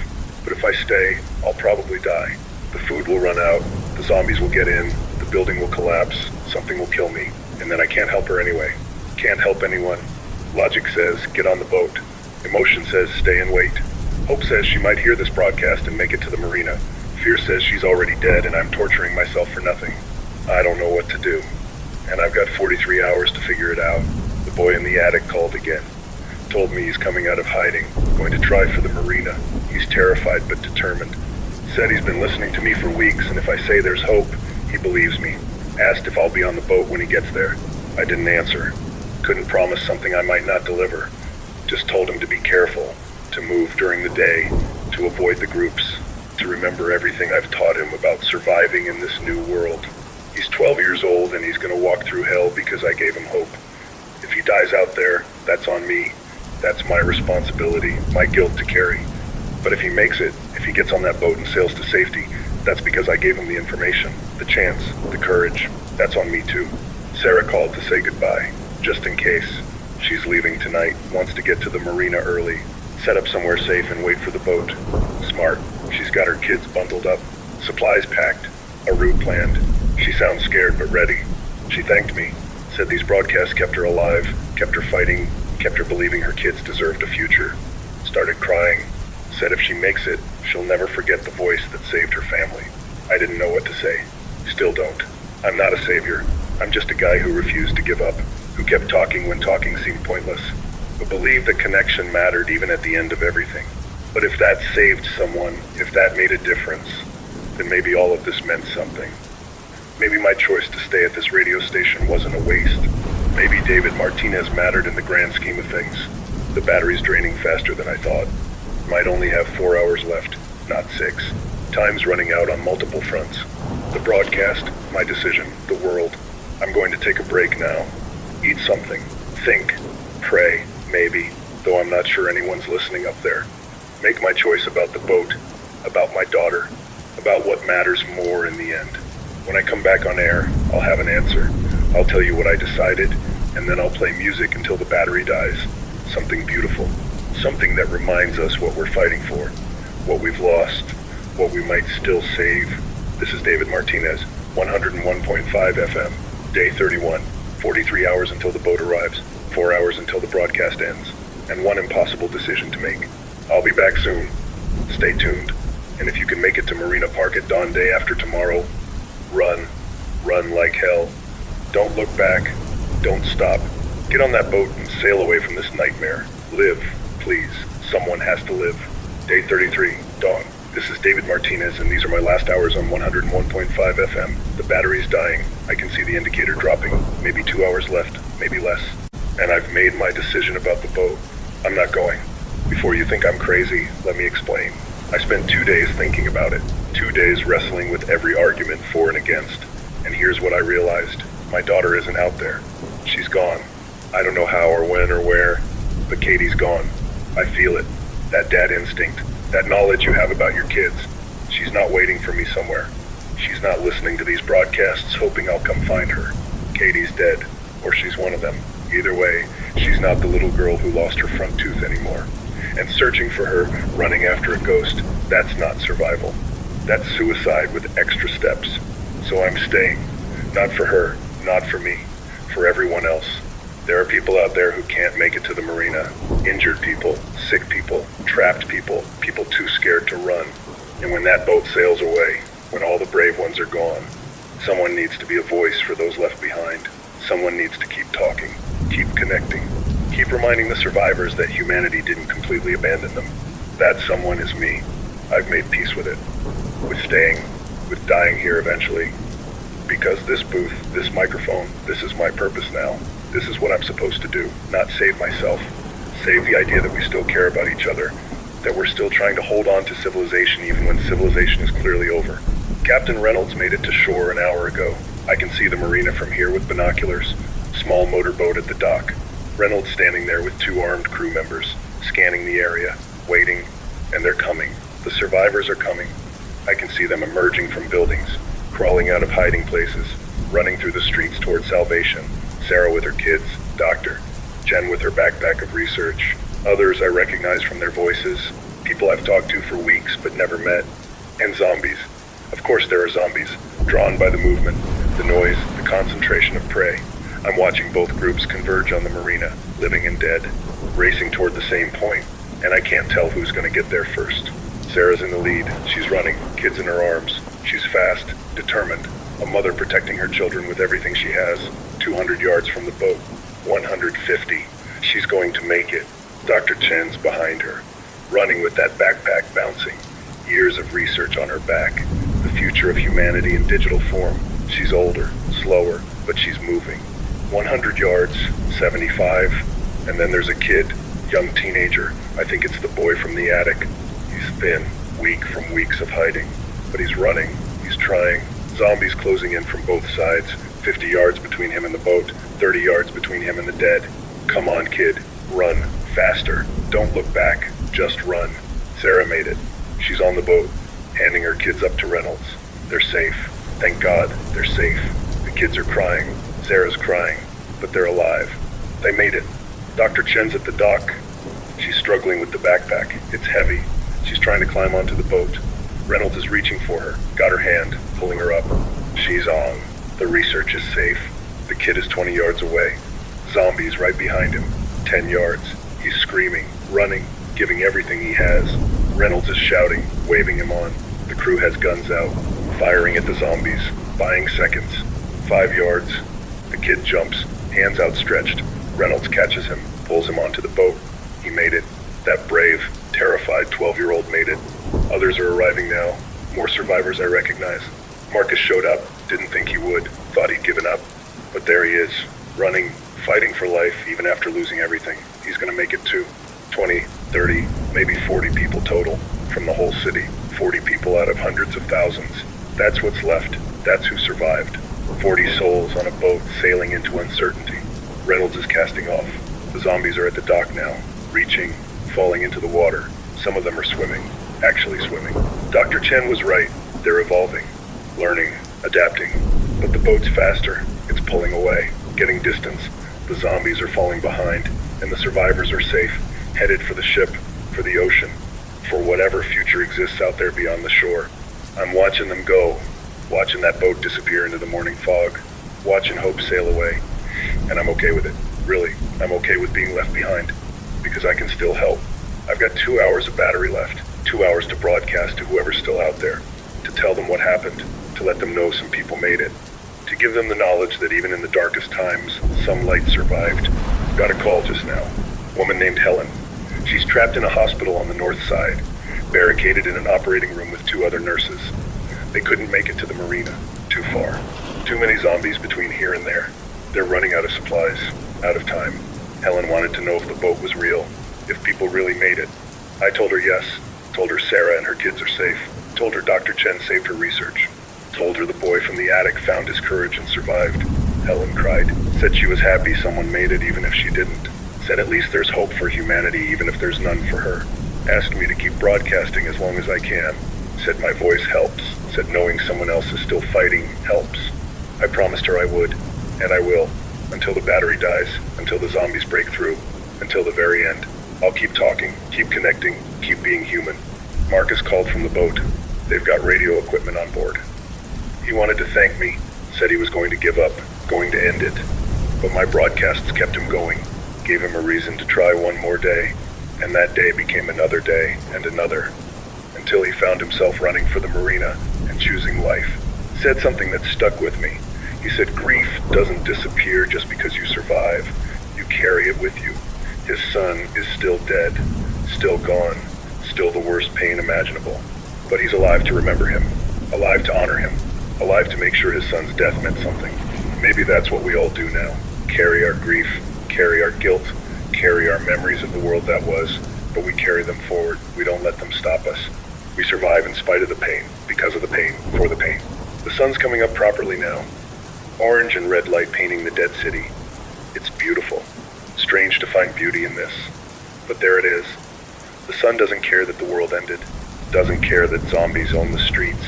But if I stay, I'll probably die. The food will run out, the zombies will get in, the building will collapse, something will kill me, and then I can't help her anyway. Can't help anyone. Logic says, get on the boat. Emotion says, stay and wait. Hope says she might hear this broadcast and make it to the marina. Fear says she's already dead and I'm torturing myself for nothing. I don't know what to do. And I've got 43 hours to figure it out. The boy in the attic called again. Told me he's coming out of hiding, going to try for the marina. He's terrified but determined. Said he's been listening to me for weeks, and if I say there's hope, he believes me. Asked if I'll be on the boat when he gets there. I didn't answer. Couldn't promise something I might not deliver. Just told him to be careful, to move during the day, to avoid the groups, to remember everything I've taught him about surviving in this new world. He's 12 years old and he's gonna walk through hell because I gave him hope. If he dies out there, that's on me. That's my responsibility, my guilt to carry. But if he makes it, if he gets on that boat and sails to safety, that's because I gave him the information, the chance, the courage. That's on me too. Sarah called to say goodbye, just in case. She's leaving tonight, wants to get to the marina early, set up somewhere safe and wait for the boat. Smart. She's got her kids bundled up, supplies packed, a route planned. She sounds scared but ready. She thanked me, said these broadcasts kept her alive, kept her fighting, kept her believing her kids deserved a future. Started crying. Said if she makes it, she'll never forget the voice that saved her family. I didn't know what to say. Still don't. I'm not a savior. I'm just a guy who refused to give up, who kept talking when talking seemed pointless, who believed that connection mattered even at the end of everything. But if that saved someone, if that made a difference, then maybe all of this meant something. Maybe my choice to stay at this radio station wasn't a waste. Maybe David Martinez mattered in the grand scheme of things. The battery's draining faster than I thought. Might only have 4 hours left, not 6. Time's running out on multiple fronts. The broadcast, my decision, the world. I'm going to take a break now. Eat something. Think. Pray, maybe, though I'm not sure anyone's listening up there. Make my choice about the boat, about my daughter, about what matters more in the end. When I come back on air, I'll have an answer. I'll tell you what I decided, and then I'll play music until the battery dies. Something beautiful. Something that reminds us what we're fighting for, what we've lost, what we might still save. This is David Martinez, 101.5 FM, day 31, 43 hours until the boat arrives, 4 hours until the broadcast ends, and one impossible decision to make. I'll be back soon. Stay tuned. And if you can make it to Marina Park at dawn day after tomorrow, run. Run like hell. Don't look back. Don't stop. Get on that boat and sail away from this nightmare. Live. Please, someone has to live. Day 33, dawn. This is David Martinez, and these are my last hours on 101.5 FM. The battery's dying. I can see the indicator dropping. Maybe 2 hours left, maybe less. And I've made my decision about the boat. I'm not going. Before you think I'm crazy, let me explain. I spent 2 days thinking about it. 2 days wrestling with every argument for and against. And here's what I realized. My daughter isn't out there. She's gone. I don't know how or when or where, but Katie's gone. I feel it. That dad instinct. That knowledge you have about your kids. She's not waiting for me somewhere. She's not listening to these broadcasts hoping I'll come find her. Katie's dead, or she's one of them. Either way, she's not the little girl who lost her front tooth anymore. And searching for her, running after a ghost, that's not survival. That's suicide with extra steps. So I'm staying. Not for her, not for me, for everyone else. There are people out there who can't make it to the marina. Injured people, sick people, trapped people, people too scared to run. And when that boat sails away, when all the brave ones are gone, someone needs to be a voice for those left behind. Someone needs to keep talking, keep connecting, keep reminding the survivors that humanity didn't completely abandon them. That someone is me. I've made peace with it. With staying, with dying here eventually. Because this booth, this microphone, this is my purpose now. This is what I'm supposed to do, not save myself. Save the idea that we still care about each other, that we're still trying to hold on to civilization even when civilization is clearly over. Captain Reynolds made it to shore an hour ago. I can see the marina from here with binoculars. Small motorboat at the dock. Reynolds standing there with 2 armed crew members, scanning the area, waiting, and they're coming. The survivors are coming. I can see them emerging from buildings, crawling out of hiding places, running through the streets toward salvation. Sarah with her kids, Doctor, Jen with her backpack of research. Others I recognize from their voices, people I've talked to for weeks but never met. And zombies. Of course there are zombies, drawn by the movement, the noise, the concentration of prey. I'm watching both groups converge on the marina, living and dead, racing toward the same point, and I can't tell who's gonna get there first. Sarah's in the lead. She's running, kids in her arms. She's fast, determined, a mother protecting her children with everything she has. 200 yards from the boat, 150. She's going to make it. Dr. Chen's behind her, running with that backpack bouncing. Years of research on her back. The future of humanity in digital form. She's older, slower, but she's moving. 100 yards, 75, and then there's a kid, young teenager. I think it's the boy from the attic. He's thin, weak from weeks of hiding, but he's running, he's trying. Zombies closing in from both sides, 50 yards between him and the boat, 30 yards between him and the dead. Come on, kid, run, faster. Don't look back, just run. Sarah made it. She's on the boat, handing her kids up to Reynolds. They're safe. Thank God, they're safe. The kids are crying. Sarah's crying, but they're alive. They made it. Dr. Chen's at the dock. She's struggling with the backpack. It's heavy. She's trying to climb onto the boat. Reynolds is reaching for her, got her hand, pulling her up. She's on. The research is safe. The kid is 20 yards away. Zombies right behind him. 10 yards. He's screaming, running, giving everything he has. Reynolds is shouting, waving him on. The crew has guns out, firing at the zombies, buying seconds. 5 yards. The kid jumps, hands outstretched. Reynolds catches him, pulls him onto the boat. He made it. That brave, terrified 12-year-old made it. Others are arriving now. More survivors I recognize. Marcus showed up. Didn't think he would. Thought he'd given up. But there he is, running, fighting for life, even after losing everything. He's gonna make it too. 20, 30, maybe 40 people total from the whole city. 40 people out of hundreds of thousands. That's what's left. That's who survived. 40 souls on a boat sailing into uncertainty. Reynolds is casting off. The zombies are at the dock now, reaching, falling into the water. Some of them are swimming, actually swimming. Dr. Chen was right. They're evolving, learning, adapting. But the boat's faster. It's pulling away, getting distance. The zombies are falling behind, and the survivors are safe, headed for the ship, for the ocean, for whatever future exists out there beyond the shore. I'm watching them go, watching that boat disappear into the morning fog, watching hope sail away. And I'm okay with it. Really, I'm okay with being left behind, because I can still help. I've got 2 hours of battery left, 2 hours to broadcast to whoever's still out there, to tell them what happened, to let them know some people made it, to give them the knowledge that even in the darkest times, some light survived. Got a call just now. Woman named Helen. She's trapped in a hospital on the north side. barricaded in an operating room with 2 other nurses. They couldn't make it to the marina. Too far. Too many zombies between here and there. They're running out of supplies. Out of time. Helen wanted to know if the boat was real. If people really made it. I told her yes. Told her Sarah and her kids are safe. Told her Dr. Chen saved her research. Told her the boy from the attic found his courage and survived. Helen cried. Said she was happy someone made it even if she didn't. Said at least there's hope for humanity even if there's none for her. Asked me to keep broadcasting as long as I can. Said my voice helps. Said knowing someone else is still fighting helps. I promised her I would, and I will, until the battery dies, until the zombies break through, until the very end. I'll keep talking, keep connecting, keep being human. Marcus called from the boat. They've got radio equipment on board. He wanted to thank me, said he was going to give up, going to end it. But my broadcasts kept him going, gave him a reason to try one more day, and that day became another day and another, until he found himself running for the marina and choosing life. Said something that stuck with me. He said grief doesn't disappear just because you survive. You carry it with you. His son is still dead, still gone, still the worst pain imaginable. But he's alive to remember him, alive to honor him, alive to make sure his son's death meant something. Maybe that's what we all do now. Carry our grief, carry our guilt, carry our memories of the world that was, but we carry them forward. We don't let them stop us. We survive in spite of the pain, because of the pain, for the pain. The sun's coming up properly now. Orange and red light painting the dead city. It's beautiful. Strange to find beauty in this. But there it is. The sun doesn't care that the world ended. Doesn't care that zombies own the streets.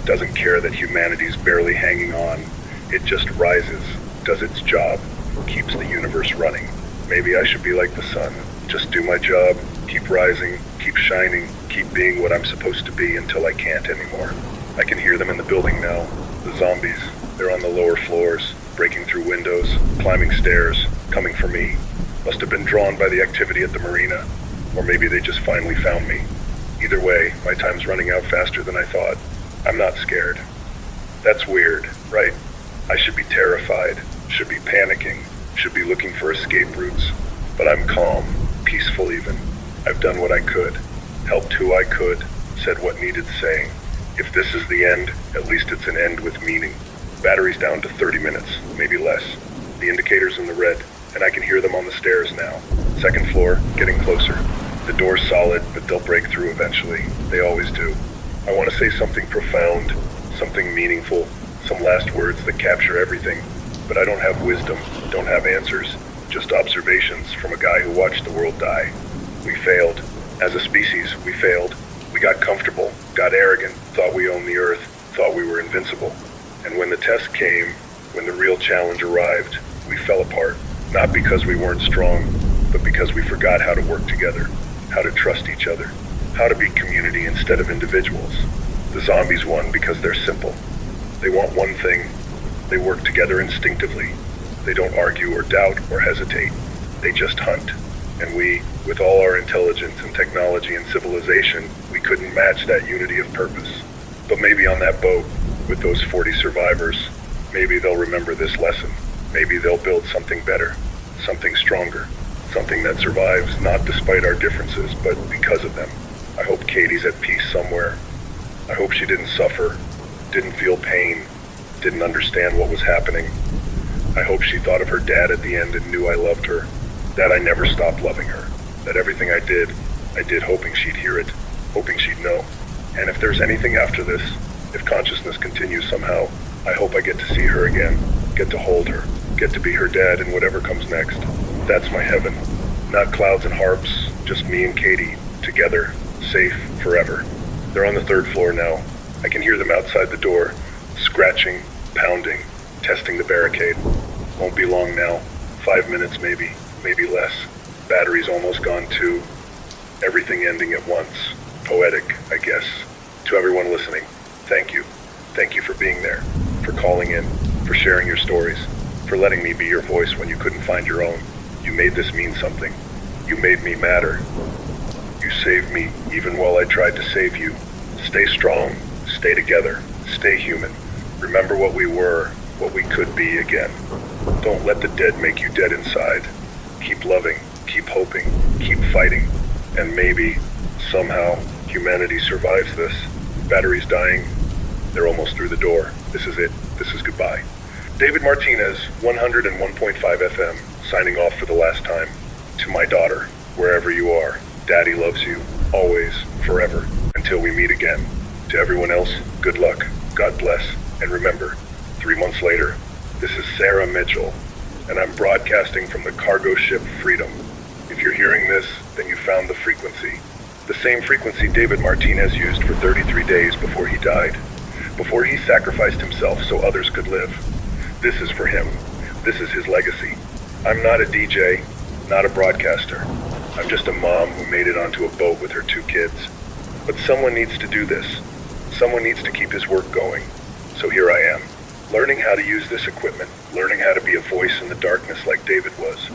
Doesn't care that humanity's barely hanging on. It just rises, does its job, keeps the universe running. Maybe I should be like the sun. Just do my job, keep rising, keep shining, keep being what I'm supposed to be until I can't anymore. I can hear them in the building now. The zombies. They're on the lower floors, breaking through windows, climbing stairs, coming for me. Must have been drawn by the activity at the marina, or maybe they just finally found me. Either way, my time's running out faster than I thought. I'm not scared. That's weird, right? I should be terrified, should be panicking, should be looking for escape routes. But I'm calm, peaceful even. I've done what I could, helped who I could, said what needed saying. If this is the end, at least it's an end with meaning. Battery's down to 30 minutes, maybe less. The indicator's in the red, and I can hear them on the stairs now. Second floor, getting closer. The door's solid, but they'll break through eventually. They always do. I want to say something profound, something meaningful, some last words that capture everything. But I don't have wisdom, don't have answers, just observations from a guy who watched the world die. We failed. As a species, we failed. We got comfortable, got arrogant, thought we owned the earth, thought we were invincible. And when the test came, when the real challenge arrived, we fell apart. Not because we weren't strong, but because we forgot how to work together, how to trust each other, how to be community instead of individuals. The zombies won because they're simple. They want one thing. They work together instinctively. They don't argue or doubt or hesitate. They just hunt. And we, with all our intelligence and technology and civilization, we couldn't match that unity of purpose. But maybe on that boat, with those 40 survivors, maybe they'll remember this lesson. Maybe they'll build something better, something stronger, something that survives not despite our differences, but because of them. I hope Katie's at peace somewhere. I hope she didn't suffer, didn't feel pain, didn't understand what was happening. I hope she thought of her dad at the end and knew I loved her, that I never stopped loving her, that everything I did hoping she'd hear it, hoping she'd know. And if there's anything after this, if consciousness continues somehow, I hope I get to see her again, get to hold her, get to be her dad in whatever comes next. That's my heaven. Not clouds and harps, just me and Katie, together, safe, forever. They're on the 3rd floor now. I can hear them outside the door, scratching, pounding, testing the barricade. Won't be long now. 5 minutes maybe, maybe less. Battery's almost gone too. Everything ending at once. Poetic, I guess. To everyone listening, thank you. Thank you for being there, for calling in, for sharing your stories, for letting me be your voice when you couldn't find your own. You made this mean something. You made me matter. You saved me even while I tried to save you. Stay strong, stay together, stay human. Remember what we were, what we could be again. Don't let the dead make you dead inside. Keep loving, keep hoping, keep fighting, and maybe, somehow, Humanity survives this. Battery's dying. They're almost through the door. This is it. This is goodbye. David Martinez, 101.5 FM, signing off for the last time. To my daughter, wherever you are, Daddy loves you, always, forever, until we meet again. To everyone else, good luck, God bless, and remember, 3 months later, this is Sarah Mitchell, and I'm broadcasting from the cargo ship Freedom. If you're hearing this, then you found the frequency. The same frequency David Martinez used for 33 days before he died. Before he sacrificed himself so others could live. This is for him. This is his legacy. I'm not a DJ, not a broadcaster. I'm just a mom who made it onto a boat with her 2 kids. But someone needs to do this. Someone needs to keep his work going. So here I am, learning how to use this equipment, learning how to be a voice in the darkness like David was.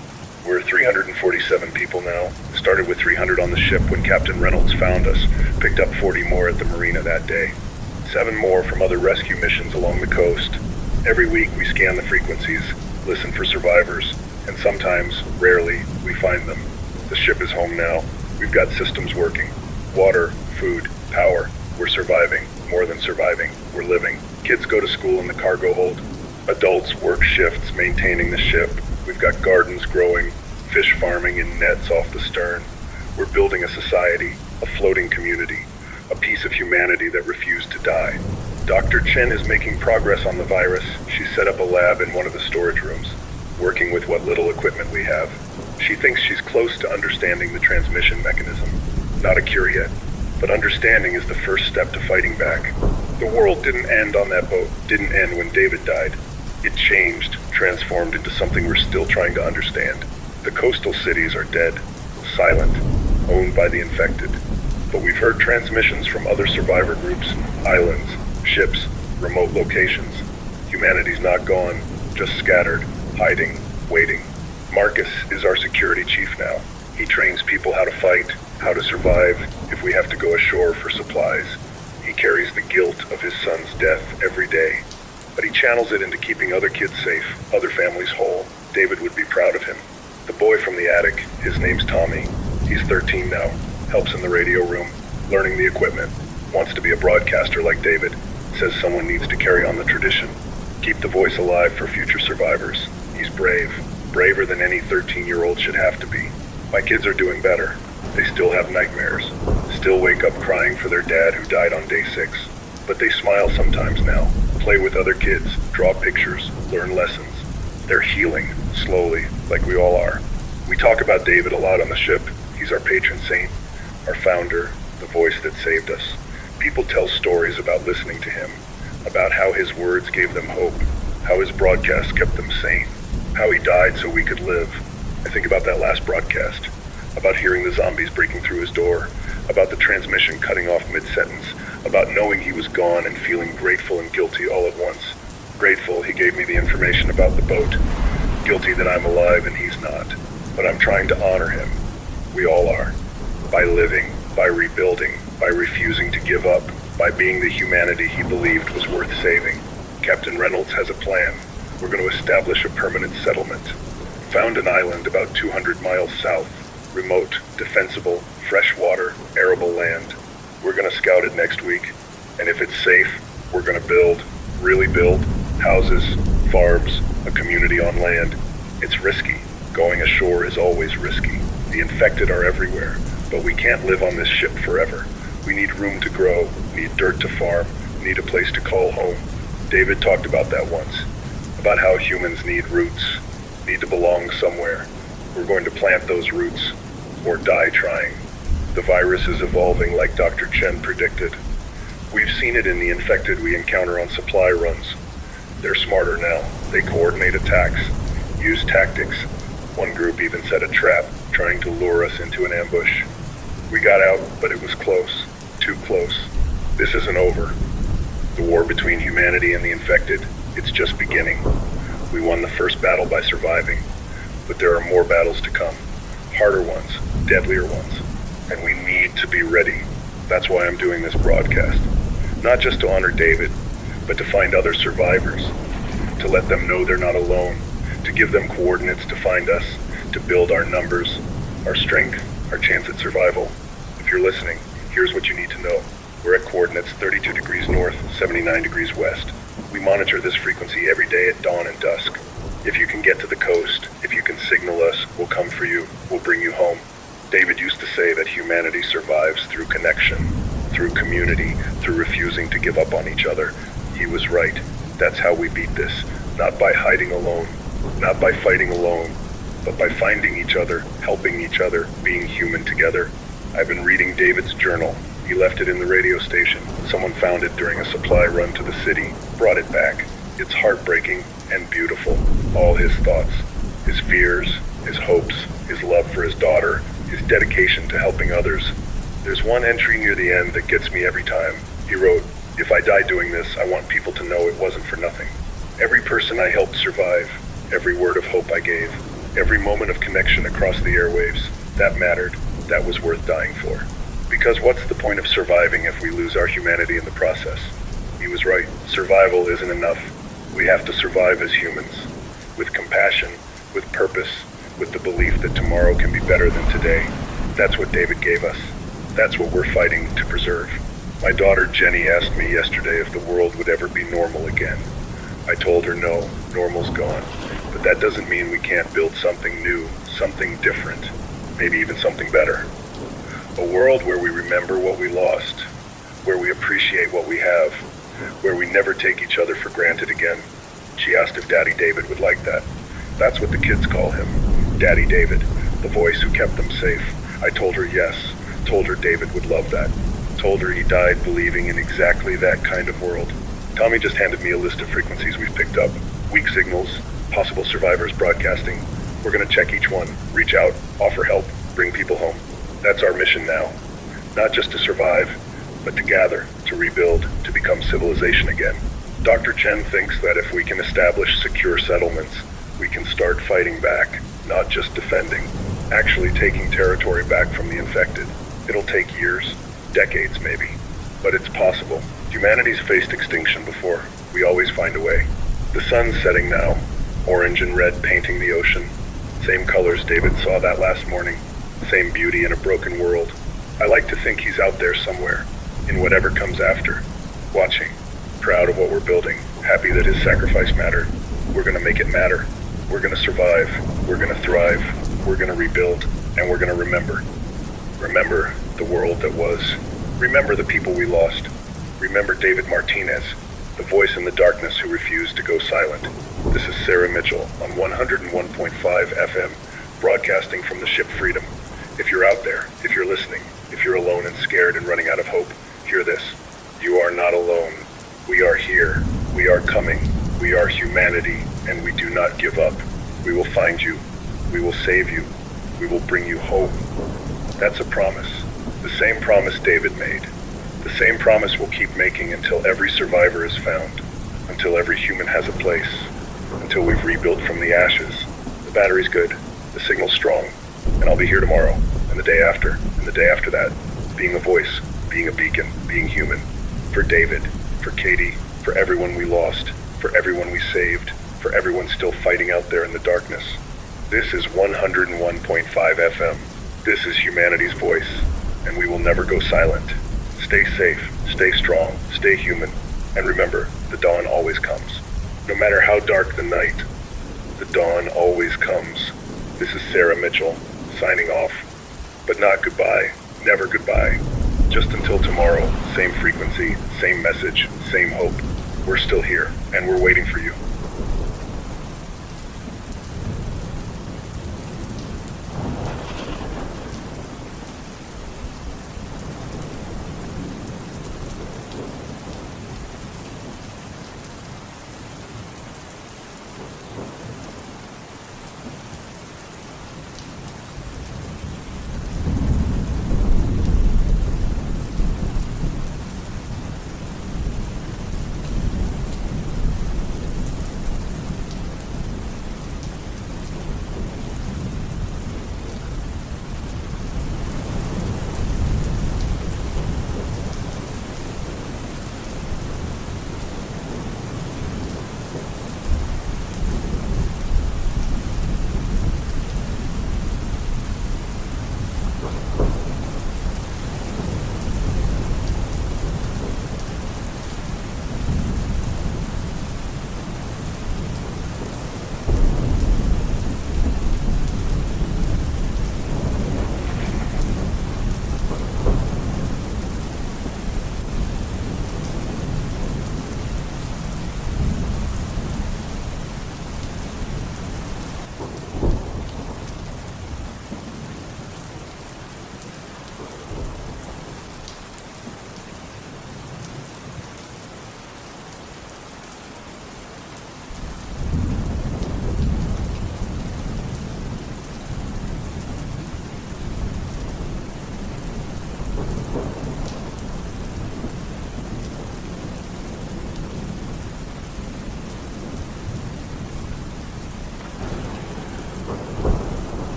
We're 347 people now. Started with 300 on the ship when Captain Reynolds found us, picked up 40 more at the marina that day. 7 more from other rescue missions along the coast. Every week we scan the frequencies, listen for survivors, and sometimes, rarely, we find them. The ship is home now. We've got systems working. Water, food, power. We're surviving. More than surviving. We're living. Kids go to school in the cargo hold. Adults work shifts maintaining the ship. We've got gardens growing, fish farming in nets off the stern. We're building a society, a floating community, a piece of humanity that refused to die. Dr. Chen is making progress on the virus. She set up a lab in one of the storage rooms, working with what little equipment we have. She thinks she's close to understanding the transmission mechanism. Not a cure yet, but understanding is the first step to fighting back. The world didn't end on that boat, didn't end when David died. It changed, transformed into something we're still trying to understand. The coastal cities are dead, silent, owned by the infected. But we've heard transmissions from other survivor groups, islands, ships, remote locations. Humanity's not gone, just scattered, hiding, waiting. Marcus is our security chief now. He trains people how to fight, how to survive if we have to go ashore for supplies. He carries the guilt of his son's death every day, but he channels it into keeping other kids safe, other families whole. David would be proud of him. The boy from the attic, his name's Tommy. He's 13 now, helps in the radio room, learning the equipment, wants to be a broadcaster like David, says someone needs to carry on the tradition, keep the voice alive for future survivors. He's brave, braver than any 13-year-old should have to be. My kids are doing better. They still have nightmares, still wake up crying for their dad who died on day 6. But they smile sometimes now, play with other kids, draw pictures, learn lessons. They're healing, slowly, like we all are. We talk about David a lot on the ship. He's our patron saint, our founder, the voice that saved us. People tell stories about listening to him, about how his words gave them hope, how his broadcasts kept them sane, how he died so we could live. I think about that last broadcast, about hearing the zombies breaking through his door, about the transmission cutting off mid-sentence, about knowing he was gone and feeling grateful and guilty all at once. Grateful he gave me the information about the boat. Guilty that I'm alive and he's not. But I'm trying to honor him. We all are. By living, by rebuilding, by refusing to give up, by being the humanity he believed was worth saving. Captain Reynolds has a plan. We're going to establish a permanent settlement. Found an island about 200 miles south. Remote, defensible, freshwater, arable land. We're going to scout it next week. And if it's safe, we're going to build, really build, houses, farms, a community on land. It's risky. Going ashore is always risky. The infected are everywhere, but we can't live on this ship forever. We need room to grow, need dirt to farm, need a place to call home. David talked about that once, about how humans need roots, need to belong somewhere. We're going to plant those roots, or die trying. The virus is evolving like Dr. Chen predicted. We've seen it in the infected we encounter on supply runs. They're smarter now. They coordinate attacks, use tactics. One group even set a trap, trying to lure us into an ambush. We got out, but it was close. Too close. This isn't over. The war between humanity and the infected, it's just beginning. We won the first battle by surviving, but there are more battles to come. Harder ones, deadlier ones, and we need to be ready. That's why I'm doing this broadcast. Not just to honor David, but to find other survivors, to let them know they're not alone, to give them coordinates to find us, to build our numbers, our strength, our chance at survival. If you're listening, Here's what you need to know. We're at coordinates 32 degrees north, 79 degrees west. We monitor this frequency every day at dawn and dusk. If you can get to the coast, if you can signal us, we'll come for you, we'll bring you home. David used to say that humanity survives through connection, through community, through refusing to give up on each other. He was right. That's how we beat this. Not by hiding alone, not by fighting alone, but by finding each other, helping each other, being human together. I've been reading David's journal. He left it in the radio station. Someone found it during a supply run to the city, brought it back. It's heartbreaking and beautiful. All his thoughts, his fears, his hopes, his love for his daughter, his dedication to helping others. There's one entry near the end that gets me every time. He wrote, "If I die doing this, I want people to know it wasn't for nothing. Every person I helped survive, every word of hope I gave, every moment of connection across the airwaves, that mattered, that was worth dying for. Because what's the point of surviving if we lose our humanity in the process?" He was right. Survival isn't enough. We have to survive as humans, with compassion, with purpose, with the belief that tomorrow can be better than today. That's what David gave us. That's what we're fighting to preserve. My daughter Jenny asked me yesterday if the world would ever be normal again. I told her no, normal's gone. But that doesn't mean we can't build something new, something different, maybe even something better. A world where we remember what we lost, where we appreciate what we have, where we never take each other for granted again. She asked if Daddy David would like that. That's what the kids call him, Daddy David, the voice who kept them safe. I told her yes, told her David would love that. Told her he died believing in exactly that kind of world. Tommy just handed me a list of frequencies we've picked up. Weak signals, possible survivors broadcasting. We're gonna check each one, reach out, offer help, bring people home. That's our mission now. Not just to survive, but to gather, to rebuild, to become civilization again. Dr. Chen thinks that if we can establish secure settlements, we can start fighting back, not just defending, actually taking territory back from the infected. It'll take years, decades maybe, but it's possible. Humanity's faced extinction before. We always find a way. The sun's setting now, orange and red painting the ocean. Same colors David saw that last morning. Same beauty in a broken world. I like to think he's out there somewhere, in whatever comes after, watching, proud of what we're building, happy that his sacrifice mattered. We're gonna make it matter. We're gonna survive. We're gonna thrive. We're gonna rebuild, and we're gonna remember. Remember the world that was. Remember the people we lost. Remember David Martinez, the voice in the darkness who refused to go silent. This is Sarah Mitchell on 101.5 FM, broadcasting from the ship Freedom. If you're out there, if you're listening, if you're alone and scared and running out of hope, hear this. You are not alone. We are here. We are coming. We are humanity, and we do not give up. We will find you. We will save you. We will bring you home. That's a promise. The same promise David made. The same promise we'll keep making until every survivor is found, until every human has a place, until we've rebuilt from the ashes. The battery's good, the signal's strong, and I'll be here tomorrow, and the day after, and the day after that, being a voice, being a beacon, being human. For David, for Katie, for everyone we lost, for everyone we saved, for everyone still fighting out there in the darkness. This is 101.5 FM. This is humanity's voice, and we will never go silent. Stay safe, stay strong, stay human, and remember, the dawn always comes. No matter how dark the night, the dawn always comes. This is Sarah Mitchell, signing off. But not goodbye, never goodbye. Just until tomorrow, same frequency, same message, same hope. We're still here, and we're waiting for you.